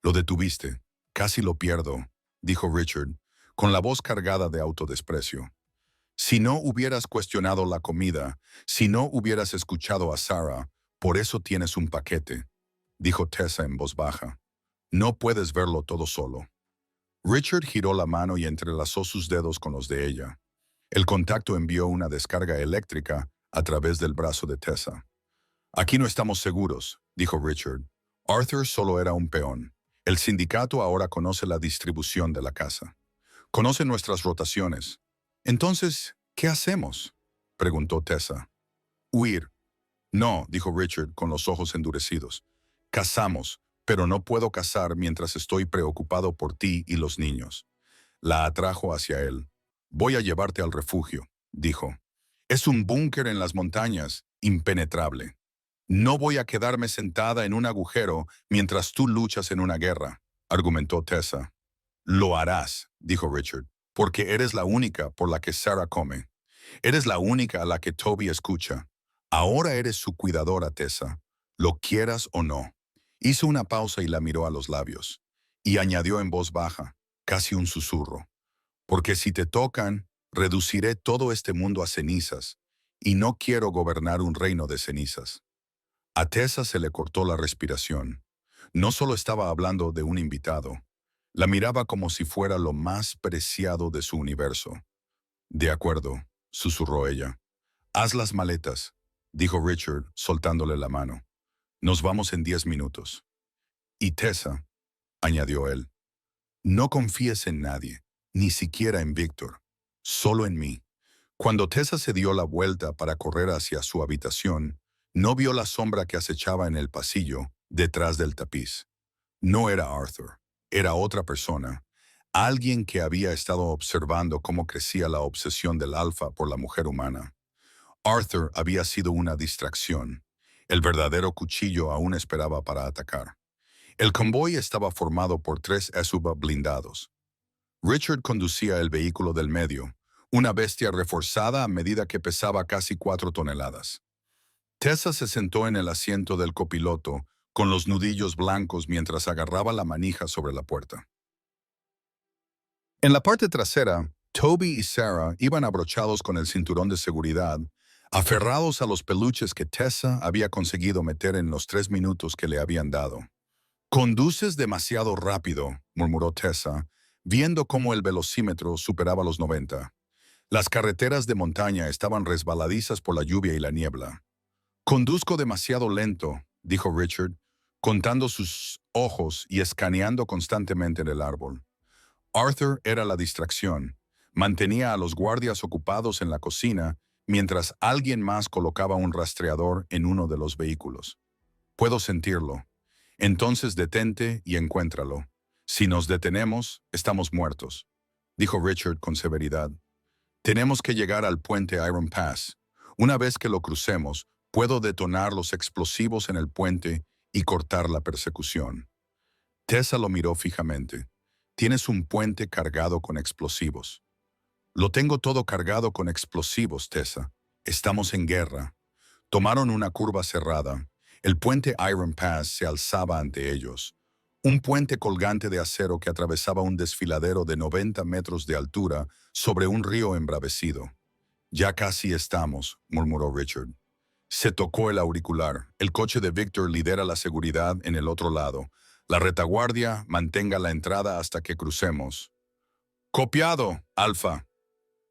Lo detuviste. Casi lo pierdo, dijo Richard, con la voz cargada de autodesprecio. Si no hubieras cuestionado la comida, si no hubieras escuchado a Sarah, por eso tienes un paquete, dijo Tessa en voz baja. No puedes verlo todo solo. Richard giró la mano y entrelazó sus dedos con los de ella. El contacto envió una descarga eléctrica a través del brazo de Tessa. Aquí no estamos seguros, dijo Richard. Arthur solo era un peón. El sindicato ahora conoce la distribución de la casa. Conoce nuestras rotaciones. Entonces, ¿qué hacemos?, preguntó Tessa. Huir. No, dijo Richard con los ojos endurecidos. Cazamos, pero no puedo cazar mientras estoy preocupado por ti y los niños. La atrajo hacia él. Voy a llevarte al refugio, dijo. Es un búnker en las montañas, impenetrable. No voy a quedarme sentada en un agujero mientras tú luchas en una guerra, argumentó Tessa. Lo harás, dijo Richard, porque eres la única por la que Sarah come. Eres la única a la que Toby escucha. Ahora eres su cuidadora, Tessa, lo quieras o no. Hizo una pausa y la miró a los labios, y añadió en voz baja, casi un susurro. Porque si te tocan, reduciré todo este mundo a cenizas, y no quiero gobernar un reino de cenizas. A Tessa se le cortó la respiración. No solo estaba hablando de un invitado, la miraba como si fuera lo más preciado de su universo. De acuerdo, susurró ella. Haz las maletas, dijo Richard, soltándole la mano. Nos vamos en 10 minutos. Y Tessa, añadió él, no confíes en nadie, ni siquiera en Victor, solo en mí. Cuando Tessa se dio la vuelta para correr hacia su habitación, no vio la sombra que acechaba en el pasillo, detrás del tapiz. No era Arthur, era otra persona, alguien que había estado observando cómo crecía la obsesión del alfa por la mujer humana. Arthur había sido una distracción. El verdadero cuchillo aún esperaba para atacar. El convoy estaba formado por 3 SUV blindados. Richard conducía el vehículo del medio, una bestia reforzada a medida que pesaba casi 4 toneladas. Tessa se sentó en el asiento del copiloto, con los nudillos blancos mientras agarraba la manija sobre la puerta. En la parte trasera, Toby y Sarah iban abrochados con el cinturón de seguridad, aferrados a los peluches que Tessa había conseguido meter en los 3 minutos que le habían dado. «Conduces demasiado rápido», murmuró Tessa, viendo cómo el velocímetro superaba los 90. Las carreteras de montaña estaban resbaladizas por la lluvia y la niebla. «Conduzco demasiado lento», dijo Richard, contando sus ojos y escaneando constantemente en el árbol. Arthur era la distracción. Mantenía a los guardias ocupados en la cocina mientras alguien más colocaba un rastreador en uno de los vehículos. «Puedo sentirlo. Entonces detente y encuéntralo. Si nos detenemos, estamos muertos», dijo Richard con severidad. «Tenemos que llegar al puente Iron Pass. Una vez que lo crucemos, puedo detonar los explosivos en el puente y cortar la persecución». Tessa lo miró fijamente. «Tienes un puente cargado con explosivos». «Lo tengo todo cargado con explosivos, Tessa. Estamos en guerra». Tomaron una curva cerrada. El puente Iron Pass se alzaba ante ellos. Un puente colgante de acero que atravesaba un desfiladero de 90 metros de altura sobre un río embravecido. «Ya casi estamos», murmuró Richard. Se tocó el auricular. «El coche de Victor lidera la seguridad en el otro lado. La retaguardia mantenga la entrada hasta que crucemos». «Copiado, Alfa».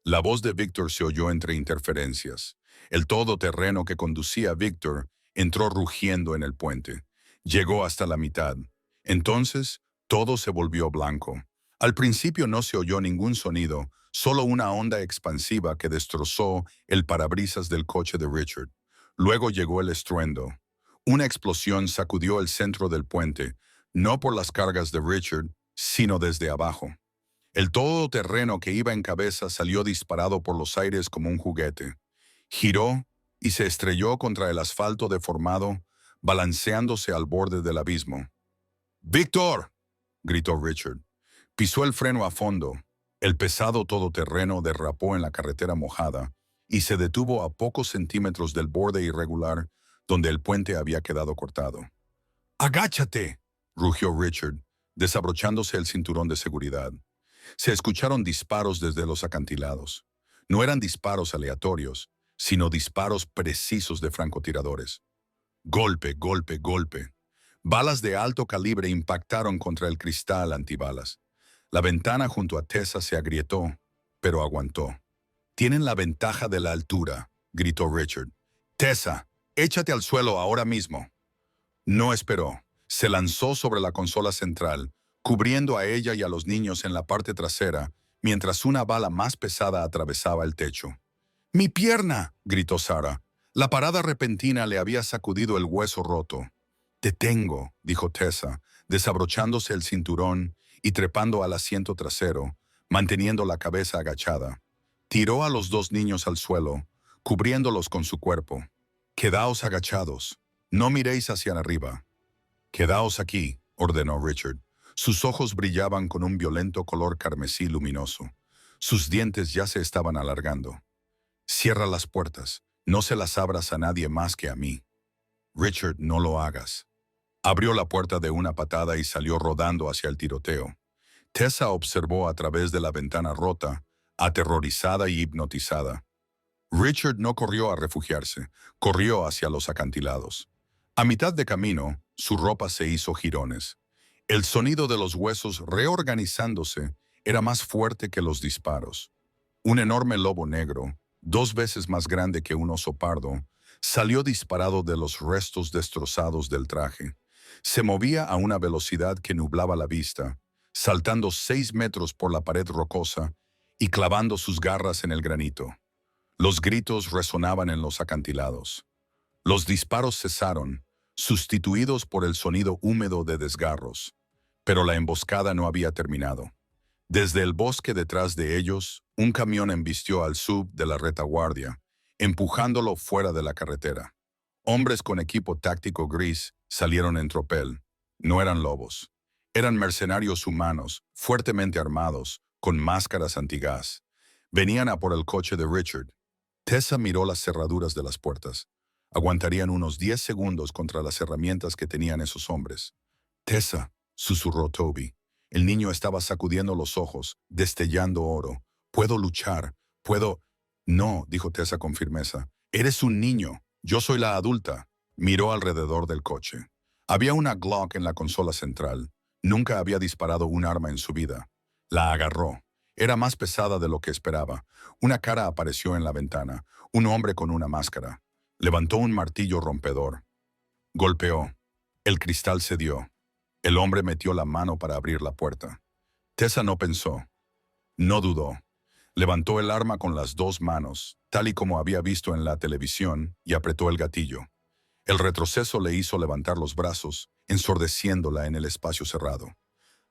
La voz de Victor se oyó entre interferencias. El todoterreno que conducía a Victor entró rugiendo en el puente. Llegó hasta la mitad. Entonces, todo se volvió blanco. Al principio no se oyó ningún sonido, solo una onda expansiva que destrozó el parabrisas del coche de Richard. Luego llegó el estruendo. Una explosión sacudió el centro del puente, no por las cargas de Richard, sino desde abajo. El todoterreno que iba en cabeza salió disparado por los aires como un juguete. Giró y se estrelló contra el asfalto deformado, balanceándose al borde del abismo. «¡Víctor!», gritó Richard. Pisó el freno a fondo. El pesado todoterreno derrapó en la carretera mojada y se detuvo a pocos centímetros del borde irregular donde el puente había quedado cortado. «¡Agáchate!», rugió Richard, desabrochándose el cinturón de seguridad. Se escucharon disparos desde los acantilados. No eran disparos aleatorios, sino disparos precisos de francotiradores. Golpe, golpe, golpe. Balas de alto calibre impactaron contra el cristal antibalas. La ventana junto a Tessa se agrietó, pero aguantó. «Tienen la ventaja de la altura», gritó Richard. «Tessa, échate al suelo ahora mismo». No esperó. Se lanzó sobre la consola central, cubriendo a ella y a los niños en la parte trasera, mientras una bala más pesada atravesaba el techo. «¡Mi pierna!», gritó Sarah. La parada repentina le había sacudido el hueso roto. «Te tengo», dijo Tessa, desabrochándose el cinturón y trepando al asiento trasero, manteniendo la cabeza agachada. Tiró a los 2 niños al suelo, cubriéndolos con su cuerpo. «Quedaos agachados. No miréis hacia arriba». «Quedaos aquí», ordenó Richard. Sus ojos brillaban con un violento color carmesí luminoso. Sus dientes ya se estaban alargando. «Cierra las puertas. No se las abras a nadie más que a mí». «Richard, no lo hagas». Abrió la puerta de una patada y salió rodando hacia el tiroteo. Tessa observó a través de la ventana rota, aterrorizada y hipnotizada. Richard no corrió a refugiarse, corrió hacia los acantilados. A mitad de camino, su ropa se hizo jirones. El sonido de los huesos reorganizándose era más fuerte que los disparos. Un enorme lobo negro, 2 veces más grande que un oso pardo, salió disparado de los restos destrozados del traje. Se movía a una velocidad que nublaba la vista, saltando 6 metros por la pared rocosa y clavando sus garras en el granito. Los gritos resonaban en los acantilados. Los disparos cesaron, sustituidos por el sonido húmedo de desgarros. Pero la emboscada no había terminado. Desde el bosque detrás de ellos, un camión embistió al sub de la retaguardia, empujándolo fuera de la carretera. Hombres con equipo táctico gris salieron en tropel. No eran lobos. Eran mercenarios humanos, fuertemente armados, con máscaras antigás. Venían a por el coche de Richard. Tessa miró las cerraduras de las puertas. Aguantarían unos 10 segundos contra las herramientas que tenían esos hombres. Tessa, susurró Toby. El niño estaba sacudiendo los ojos, destellando oro. Puedo luchar, puedo... No, dijo Tessa con firmeza. Eres un niño, yo soy la adulta. Miró alrededor del coche. Había una Glock en la consola central. Nunca había disparado un arma en su vida. La agarró. Era más pesada de lo que esperaba. Una cara apareció en la ventana, un hombre con una máscara. Levantó un martillo rompedor. Golpeó. El cristal cedió. El hombre metió la mano para abrir la puerta. Tessa no pensó. No dudó. Levantó el arma con las dos manos, tal y como había visto en la televisión, y apretó el gatillo. El retroceso le hizo levantar los brazos, ensordeciéndola en el espacio cerrado.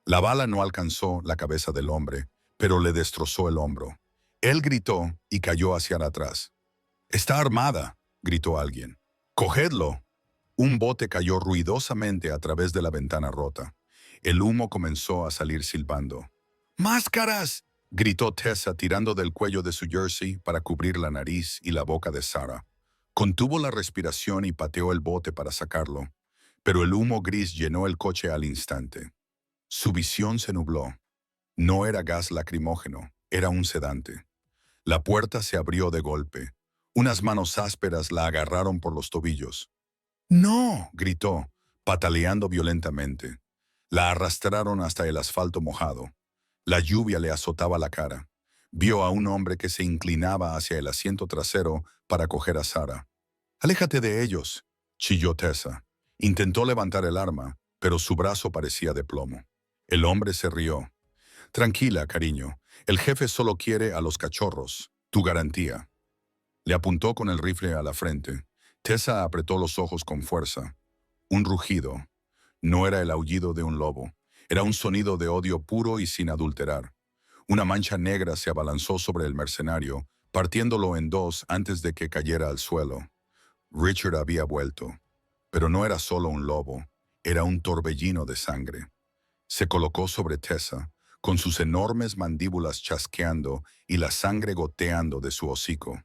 La bala no alcanzó la cabeza del hombre, pero le destrozó el hombro. Él gritó y cayó hacia atrás. «¡Está armada!», gritó alguien. «¡Cogedlo!». Un bote cayó ruidosamente a través de la ventana rota. El humo comenzó a salir silbando. «¡Máscaras!», gritó Tessa tirando del cuello de su jersey para cubrir la nariz y la boca de Sarah. Contuvo la respiración y pateó el bote para sacarlo, pero el humo gris llenó el coche al instante. Su visión se nubló. No era gas lacrimógeno, era un sedante. La puerta se abrió de golpe. Unas manos ásperas la agarraron por los tobillos. «¡No!», gritó, pataleando violentamente. La arrastraron hasta el asfalto mojado. La lluvia le azotaba la cara. Vio a un hombre que se inclinaba hacia el asiento trasero para coger a Sarah. «¡Aléjate de ellos!», chilló Tessa. Intentó levantar el arma, pero su brazo parecía de plomo. El hombre se rió. «Tranquila, cariño. El jefe solo quiere a los cachorros. Tu garantía». Le apuntó con el rifle a la frente. Tessa apretó los ojos con fuerza. Un rugido. No era el aullido de un lobo. Era un sonido de odio puro y sin adulterar. Una mancha negra se abalanzó sobre el mercenario, partiéndolo en dos antes de que cayera al suelo. Richard había vuelto. Pero no era solo un lobo. Era un torbellino de sangre. Se colocó sobre Tessa, con sus enormes mandíbulas chasqueando y la sangre goteando de su hocico.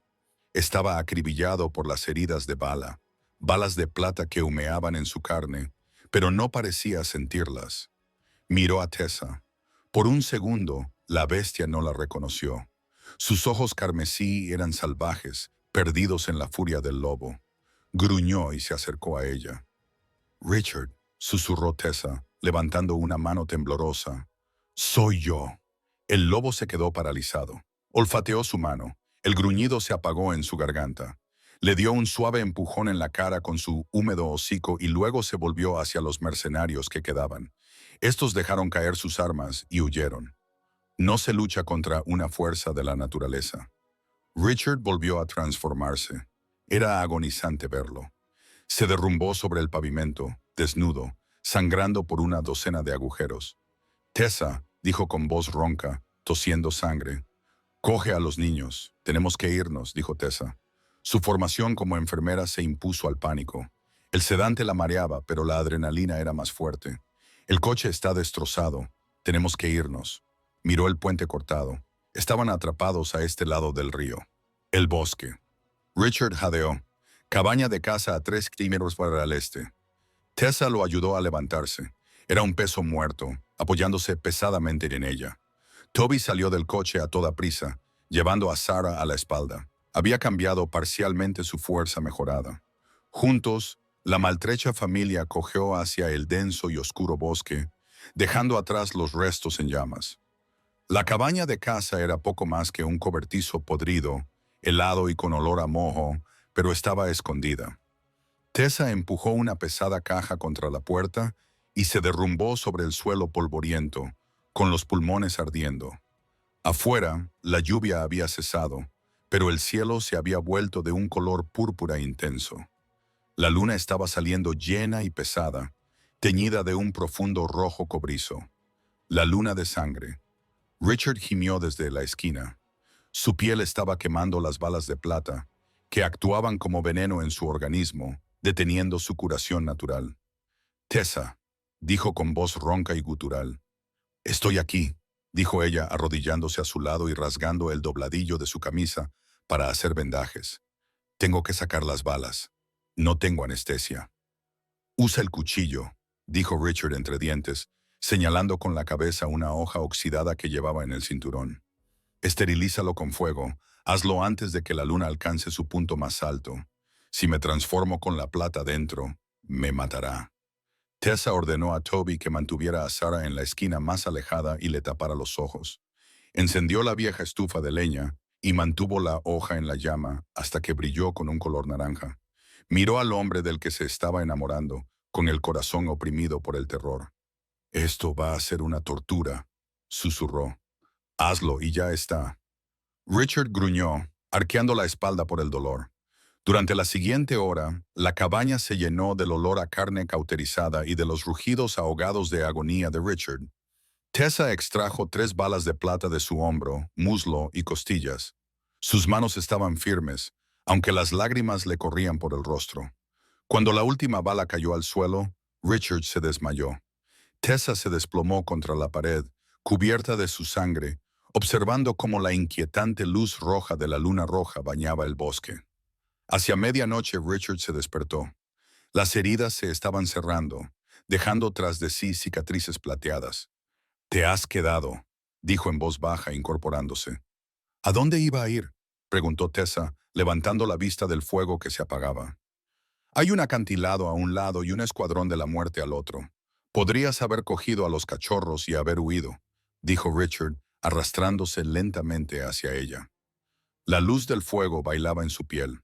Estaba acribillado por las heridas de bala, balas de plata que humeaban en su carne, pero no parecía sentirlas. Miró a Tessa. Por un segundo, la bestia no la reconoció. Sus ojos carmesí eran salvajes, perdidos en la furia del lobo. Gruñó y se acercó a ella. «Richard», susurró Tessa, levantando una mano temblorosa. «Soy yo». El lobo se quedó paralizado. Olfateó su mano. El gruñido se apagó en su garganta. Le dio un suave empujón en la cara con su húmedo hocico y luego se volvió hacia los mercenarios que quedaban. Estos dejaron caer sus armas y huyeron. No se lucha contra una fuerza de la naturaleza. Richard volvió a transformarse. Era agonizante verlo. Se derrumbó sobre el pavimento, desnudo, sangrando por una docena de agujeros. «Tessa», dijo con voz ronca, tosiendo sangre. «Coge a los niños. Tenemos que irnos», dijo Tessa. Su formación como enfermera se impuso al pánico. El sedante la mareaba, pero la adrenalina era más fuerte. «El coche está destrozado. Tenemos que irnos». Miró el puente cortado. Estaban atrapados a este lado del río. El bosque. Richard jadeó. Cabaña de caza a 3 kilómetros para el este. Tessa lo ayudó a levantarse. Era un peso muerto, apoyándose pesadamente en ella. Toby salió del coche a toda prisa, llevando a Sarah a la espalda. Había cambiado parcialmente su fuerza mejorada. Juntos, la maltrecha familia cojeó hacia el denso y oscuro bosque, dejando atrás los restos en llamas. La cabaña de caza era poco más que un cobertizo podrido, helado y con olor a moho, pero estaba escondida. Tessa empujó una pesada caja contra la puerta y se derrumbó sobre el suelo polvoriento, con los pulmones ardiendo. Afuera, la lluvia había cesado, pero el cielo se había vuelto de un color púrpura intenso. La luna estaba saliendo llena y pesada, teñida de un profundo rojo cobrizo. La luna de sangre. Richard gimió desde la esquina. Su piel estaba quemando las balas de plata, que actuaban como veneno en su organismo, deteniendo su curación natural. «Tessa», dijo con voz ronca y gutural. «Estoy aquí», dijo ella arrodillándose a su lado y rasgando el dobladillo de su camisa para hacer vendajes. «Tengo que sacar las balas». No tengo anestesia. Usa el cuchillo, dijo Richard entre dientes, señalando con la cabeza una hoja oxidada que llevaba en el cinturón. Esterilízalo con fuego. Hazlo antes de que la luna alcance su punto más alto. Si me transformo con la plata dentro, me matará. Tessa ordenó a Toby que mantuviera a Sarah en la esquina más alejada y le tapara los ojos. Encendió la vieja estufa de leña y mantuvo la hoja en la llama hasta que brilló con un color naranja. Miró al hombre del que se estaba enamorando, con el corazón oprimido por el terror. «Esto va a ser una tortura», susurró. «Hazlo y ya está». Richard gruñó, arqueando la espalda por el dolor. Durante la siguiente hora, la cabaña se llenó del olor a carne cauterizada y de los rugidos ahogados de agonía de Richard. Tessa extrajo 3 balas de plata de su hombro, muslo y costillas. Sus manos estaban firmes, aunque las lágrimas le corrían por el rostro. Cuando la última bala cayó al suelo, Richard se desmayó. Tessa se desplomó contra la pared, cubierta de su sangre, observando cómo la inquietante luz roja de la luna roja bañaba el bosque. Hacia medianoche Richard se despertó. Las heridas se estaban cerrando, dejando tras de sí cicatrices plateadas. «Te has quedado», dijo en voz baja, incorporándose. «¿A dónde iba a ir?», preguntó Tessa, levantando la vista del fuego que se apagaba. «Hay un acantilado a un lado y un escuadrón de la muerte al otro. Podrías haber cogido a los cachorros y haber huido», dijo Richard, arrastrándose lentamente hacia ella. La luz del fuego bailaba en su piel.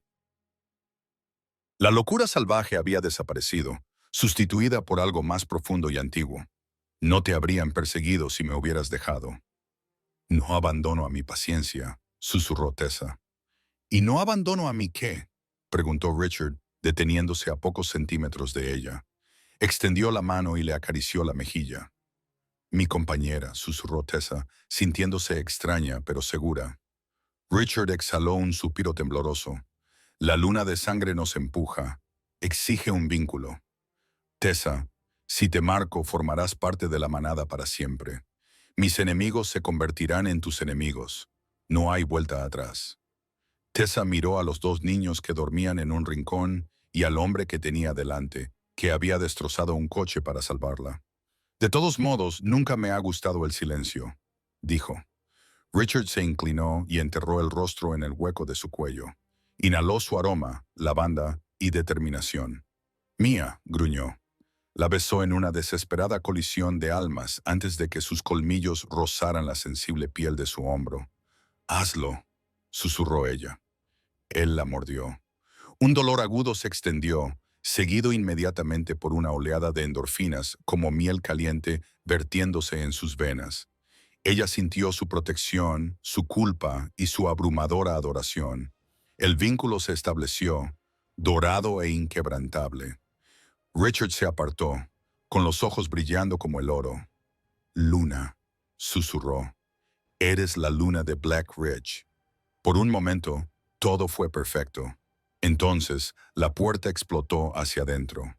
La locura salvaje había desaparecido, sustituida por algo más profundo y antiguo. «No te habrían perseguido si me hubieras dejado». «No abandono a mi paciencia», susurró Tessa. «¿Y no abandono a mi qué?», preguntó Richard, deteniéndose a pocos centímetros de ella. Extendió la mano y le acarició la mejilla. «Mi compañera», susurró Tessa, sintiéndose extraña pero segura. Richard exhaló un suspiro tembloroso. «La luna de sangre nos empuja. Exige un vínculo. Tessa, si te marco, formarás parte de la manada para siempre. Mis enemigos se convertirán en tus enemigos. No hay vuelta atrás». Tessa miró a los 2 niños que dormían en un rincón y al hombre que tenía delante, que había destrozado un coche para salvarla. «De todos modos, nunca me ha gustado el silencio», dijo. Richard se inclinó y enterró el rostro en el hueco de su cuello. Inhaló su aroma, lavanda y determinación. «Mía», gruñó. La besó en una desesperada colisión de almas antes de que sus colmillos rozaran la sensible piel de su hombro. «Hazlo», susurró ella. Él la mordió. Un dolor agudo se extendió, seguido inmediatamente por una oleada de endorfinas como miel caliente vertiéndose en sus venas. Ella sintió su protección, su culpa y su abrumadora adoración. El vínculo se estableció, dorado e inquebrantable. Richard se apartó, con los ojos brillando como el oro. «Luna», susurró. «Eres la luna de Black Ridge». Por un momento, todo fue perfecto. Entonces, la puerta explotó hacia adentro.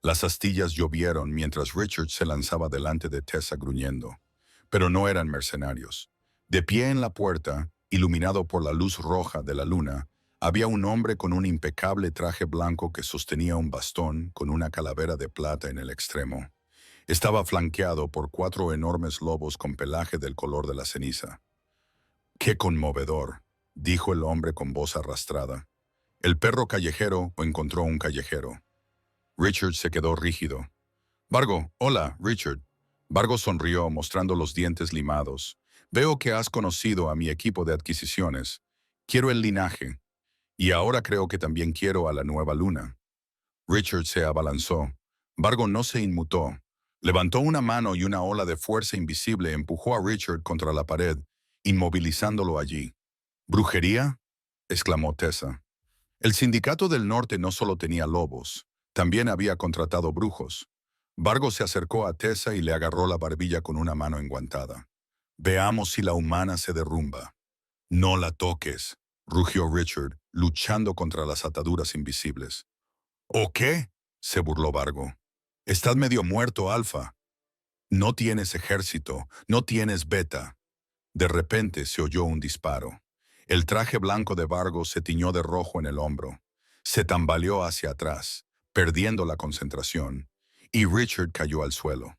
Las astillas llovieron mientras Richard se lanzaba delante de Tessa gruñendo. Pero no eran mercenarios. De pie en la puerta, iluminado por la luz roja de la luna, había un hombre con un impecable traje blanco que sostenía un bastón con una calavera de plata en el extremo. Estaba flanqueado por 4 enormes lobos con pelaje del color de la ceniza. «¡Qué conmovedor!», dijo el hombre con voz arrastrada. «El perro callejero o encontró un callejero». Richard se quedó rígido. «Vargo, hola, Richard». Vargo sonrió, mostrando los dientes limados. «Veo que has conocido a mi equipo de adquisiciones. Quiero el linaje. Y ahora creo que también quiero a la nueva luna». Richard se abalanzó. Vargo no se inmutó. Levantó una mano y una ola de fuerza invisible empujó a Richard contra la pared, inmovilizándolo allí. «¿Brujería?», exclamó Tessa. El Sindicato del Norte no solo tenía lobos, también había contratado brujos. Vargo se acercó a Tessa y le agarró la barbilla con una mano enguantada. «Veamos si la humana se derrumba». «No la toques», rugió Richard, luchando contra las ataduras invisibles. «¿O qué?», se burló Vargo. «Estás medio muerto, Alfa. No tienes ejército, no tienes beta». De repente se oyó un disparo. El traje blanco de Vargo se tiñó de rojo en el hombro. Se tambaleó hacia atrás, perdiendo la concentración, y Richard cayó al suelo.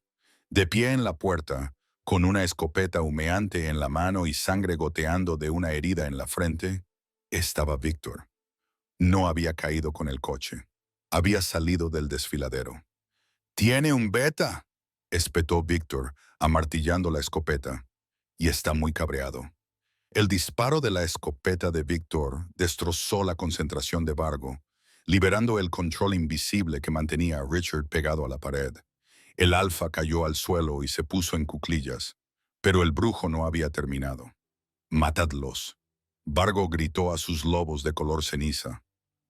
De pie en la puerta, con una escopeta humeante en la mano y sangre goteando de una herida en la frente, estaba Víctor. No había caído con el coche. Había salido del desfiladero. «¡Tiene un beta!», espetó Víctor, amartillando la escopeta. Y está muy cabreado. El disparo de la escopeta de Víctor destrozó la concentración de Vargo, liberando el control invisible que mantenía a Richard pegado a la pared. El alfa cayó al suelo y se puso en cuclillas, pero el brujo no había terminado. «¡Matadlos!», Vargo gritó a sus lobos de color ceniza.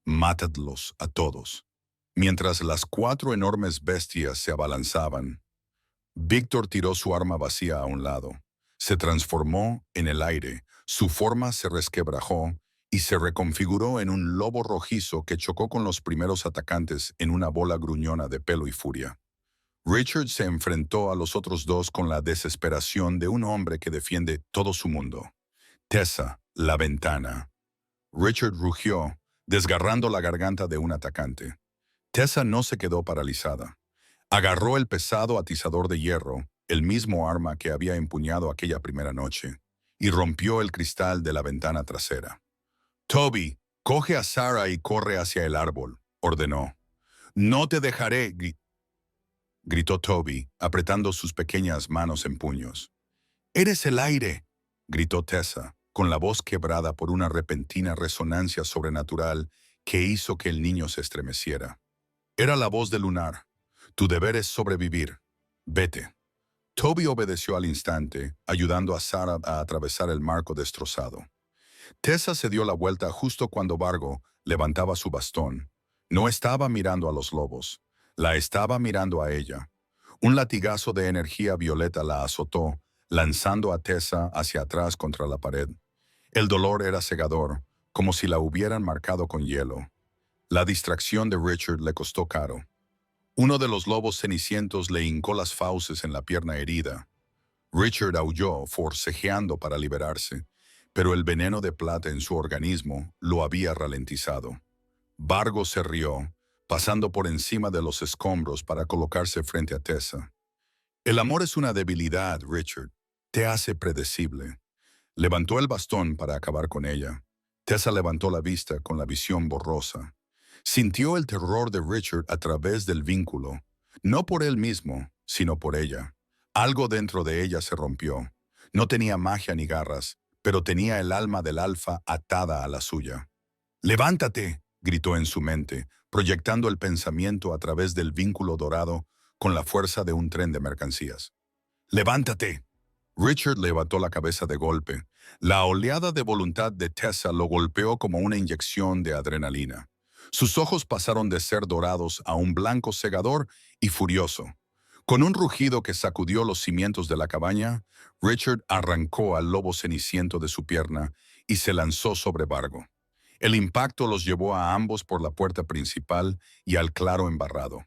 «¡Matadlos a todos!». Mientras las 4 enormes bestias se abalanzaban, Víctor tiró su arma vacía a un lado. Se transformó en el aire, su forma se resquebrajó y se reconfiguró en un lobo rojizo que chocó con los primeros atacantes en una bola gruñona de pelo y furia. Richard se enfrentó a los otros dos con la desesperación de un hombre que defiende todo su mundo. «Tessa, la ventana». Richard rugió, desgarrando la garganta de un atacante. Tessa no se quedó paralizada. Agarró el pesado atizador de hierro, el mismo arma que había empuñado aquella primera noche, y rompió el cristal de la ventana trasera. «Toby, coge a Sarah y corre hacia el árbol», ordenó. «No te dejaré», gritó Toby, apretando sus pequeñas manos en puños. «¡Eres el aire!», gritó Tessa, con la voz quebrada por una repentina resonancia sobrenatural que hizo que el niño se estremeciera. Era la voz de Lunar. «Tu deber es sobrevivir. Vete». Toby obedeció al instante, ayudando a Sarah a atravesar el marco destrozado. Tessa se dio la vuelta justo cuando Vargo levantaba su bastón. No estaba mirando a los lobos. La estaba mirando a ella. Un latigazo de energía violeta la azotó, lanzando a Tessa hacia atrás contra la pared. El dolor era cegador, como si la hubieran marcado con hielo. La distracción de Richard le costó caro. Uno de los lobos cenicientos le hincó las fauces en la pierna herida. Richard aulló, forcejeando para liberarse, pero el veneno de plata en su organismo lo había ralentizado. Vargo se rió, pasando por encima de los escombros para colocarse frente a Tessa. «El amor es una debilidad, Richard. Te hace predecible». Levantó el bastón para acabar con ella. Tessa levantó la vista con la visión borrosa. Sintió el terror de Richard a través del vínculo, no por él mismo, sino por ella. Algo dentro de ella se rompió. No tenía magia ni garras, pero tenía el alma del alfa atada a la suya. «¡Levántate!», gritó en su mente, proyectando el pensamiento a través del vínculo dorado con la fuerza de un tren de mercancías. «¡Levántate!». Richard levantó la cabeza de golpe. La oleada de voluntad de Tessa lo golpeó como una inyección de adrenalina. Sus ojos pasaron de ser dorados a un blanco cegador y furioso. Con un rugido que sacudió los cimientos de la cabaña, Richard arrancó al lobo ceniciento de su pierna y se lanzó sobre Vargo. El impacto los llevó a ambos por la puerta principal y al claro embarrado.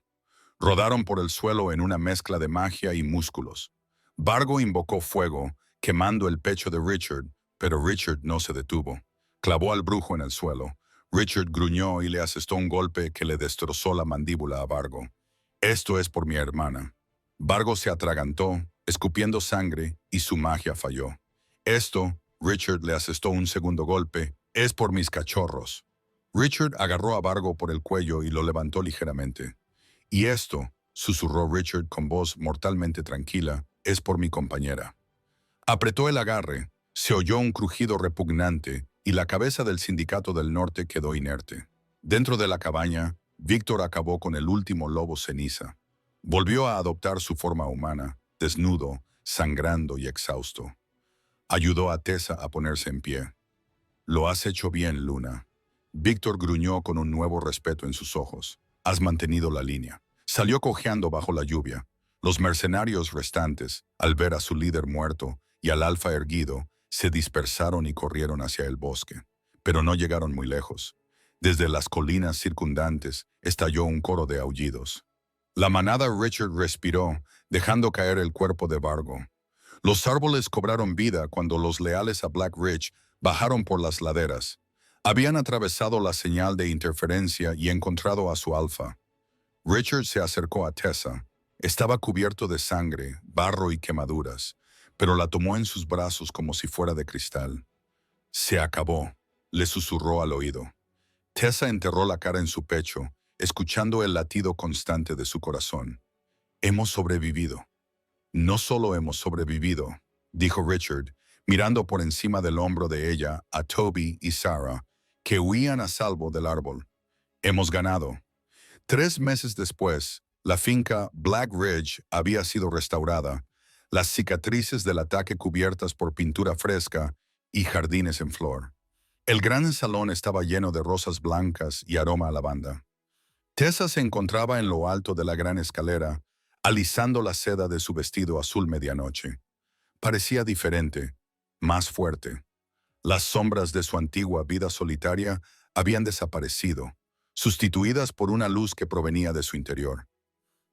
Rodaron por el suelo en una mezcla de magia y músculos. Vargo invocó fuego, quemando el pecho de Richard, pero Richard no se detuvo. Clavó al brujo en el suelo. Richard gruñó y le asestó un golpe que le destrozó la mandíbula a Vargo. «Esto es por mi hermana». Vargo se atragantó, escupiendo sangre, y su magia falló. «Esto», Richard le asestó un segundo golpe, «es por mis cachorros». Richard agarró a Vargo por el cuello y lo levantó ligeramente. «Y esto», susurró Richard con voz mortalmente tranquila, «es por mi compañera». Apretó el agarre, se oyó un crujido repugnante y la cabeza del Sindicato del Norte quedó inerte. Dentro de la cabaña, Víctor acabó con el último lobo ceniza. Volvió a adoptar su forma humana, desnudo, sangrando y exhausto. Ayudó a Tessa a ponerse en pie. «Lo has hecho bien, Luna». Víctor gruñó con un nuevo respeto en sus ojos. «Has mantenido la línea». Salió cojeando bajo la lluvia. Los mercenarios restantes, al ver a su líder muerto y al alfa erguido, se dispersaron y corrieron hacia el bosque. Pero no llegaron muy lejos. Desde las colinas circundantes estalló un coro de aullidos. La manada Richard respiró, dejando caer el cuerpo de Vargo. Los árboles cobraron vida cuando los leales a Black Ridge bajaron por las laderas. Habían atravesado la señal de interferencia y encontrado a su alfa. Richard se acercó a Tessa. Estaba cubierto de sangre, barro y quemaduras, pero la tomó en sus brazos como si fuera de cristal. Se acabó, le susurró al oído. Tessa enterró la cara en su pecho, escuchando el latido constante de su corazón. Hemos sobrevivido. No solo hemos sobrevivido, dijo Richard, mirando por encima del hombro de ella a Toby y Sarah, que huían a salvo del árbol. Hemos ganado. 3 meses después, la finca Black Ridge había sido restaurada, las cicatrices del ataque cubiertas por pintura fresca y jardines en flor. El gran salón estaba lleno de rosas blancas y aroma a lavanda. Tessa se encontraba en lo alto de la gran escalera, alisando la seda de su vestido azul medianoche. Parecía diferente, más fuerte. Las sombras de su antigua vida solitaria habían desaparecido, sustituidas por una luz que provenía de su interior.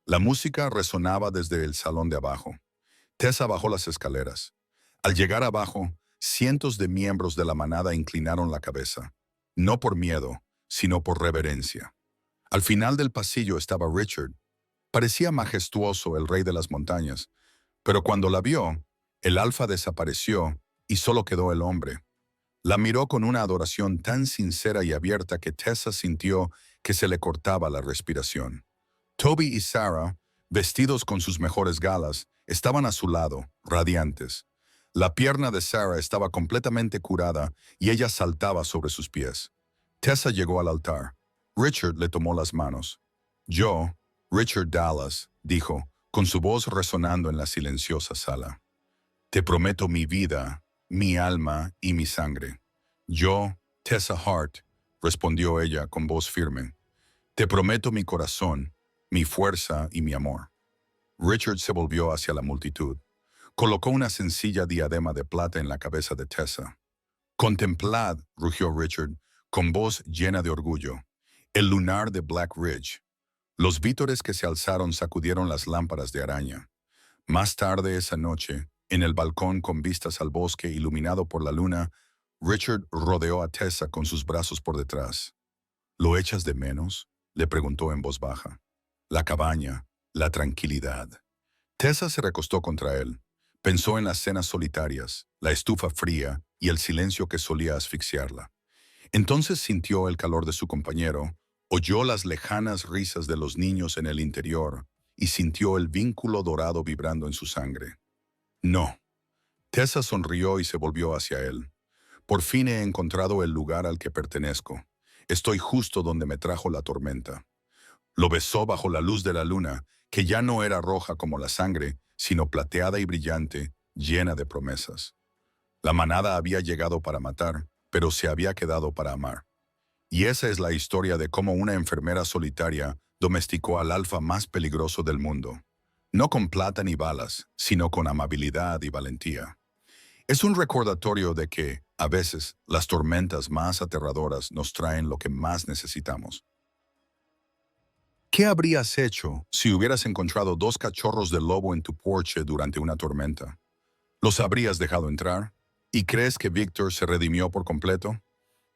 La música resonaba desde el salón de abajo. Tessa bajó las escaleras. Al llegar abajo, cientos de miembros de la manada inclinaron la cabeza, no por miedo, sino por reverencia. Al final del pasillo estaba Richard. Parecía majestuoso el rey de las montañas, pero cuando la vio, el alfa desapareció y solo quedó el hombre. La miró con una adoración tan sincera y abierta que Tessa sintió que se le cortaba la respiración. Toby y Sarah, vestidos con sus mejores galas, estaban a su lado, radiantes. La pierna de Sarah estaba completamente curada y ella saltaba sobre sus pies. Tessa llegó al altar. Richard le tomó las manos. Yo, Richard Dallas, dijo, con su voz resonando en la silenciosa sala. Te prometo mi vida, mi alma y mi sangre. Yo, Tessa Hart, respondió ella con voz firme. Te prometo mi corazón, mi fuerza y mi amor. Richard se volvió hacia la multitud. Colocó una sencilla diadema de plata en la cabeza de Tessa. Contemplad, rugió Richard, con voz llena de orgullo, el lunar de Black Ridge. Los vítores que se alzaron sacudieron las lámparas de araña. Más tarde esa noche, en el balcón con vistas al bosque iluminado por la luna, Richard rodeó a Tessa con sus brazos por detrás. ¿Lo echas de menos?, le preguntó en voz baja. La cabaña, la tranquilidad. Tessa se recostó contra él. Pensó en las cenas solitarias, la estufa fría y el silencio que solía asfixiarla. Entonces sintió el calor de su compañero, oyó las lejanas risas de los niños en el interior y sintió el vínculo dorado vibrando en su sangre. No. Tessa sonrió y se volvió hacia él. Por fin he encontrado el lugar al que pertenezco. Estoy justo donde me trajo la tormenta. Lo besó bajo la luz de la luna, que ya no era roja como la sangre, sino plateada y brillante, llena de promesas. La manada había llegado para matar, pero se había quedado para amar. Y esa es la historia de cómo una enfermera solitaria domesticó al alfa más peligroso del mundo. No con plata ni balas, sino con amabilidad y valentía. Es un recordatorio de que, a veces, las tormentas más aterradoras nos traen lo que más necesitamos. ¿Qué habrías hecho si hubieras encontrado 2 cachorros de lobo en tu porche durante una tormenta? ¿Los habrías dejado entrar? ¿Y crees que Víctor se redimió por completo?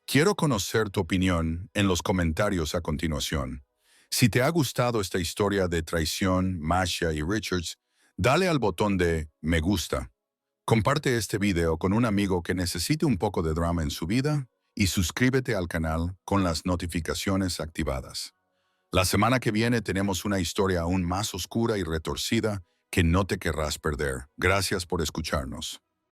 Quiero conocer tu opinión en los comentarios a continuación. Si te ha gustado esta historia de traición, Masha y Richards, dale al botón de me gusta. Comparte este video con un amigo que necesite un poco de drama en su vida y suscríbete al canal con las notificaciones activadas. La semana que viene tenemos una historia aún más oscura y retorcida que no te querrás perder. Gracias por escucharnos.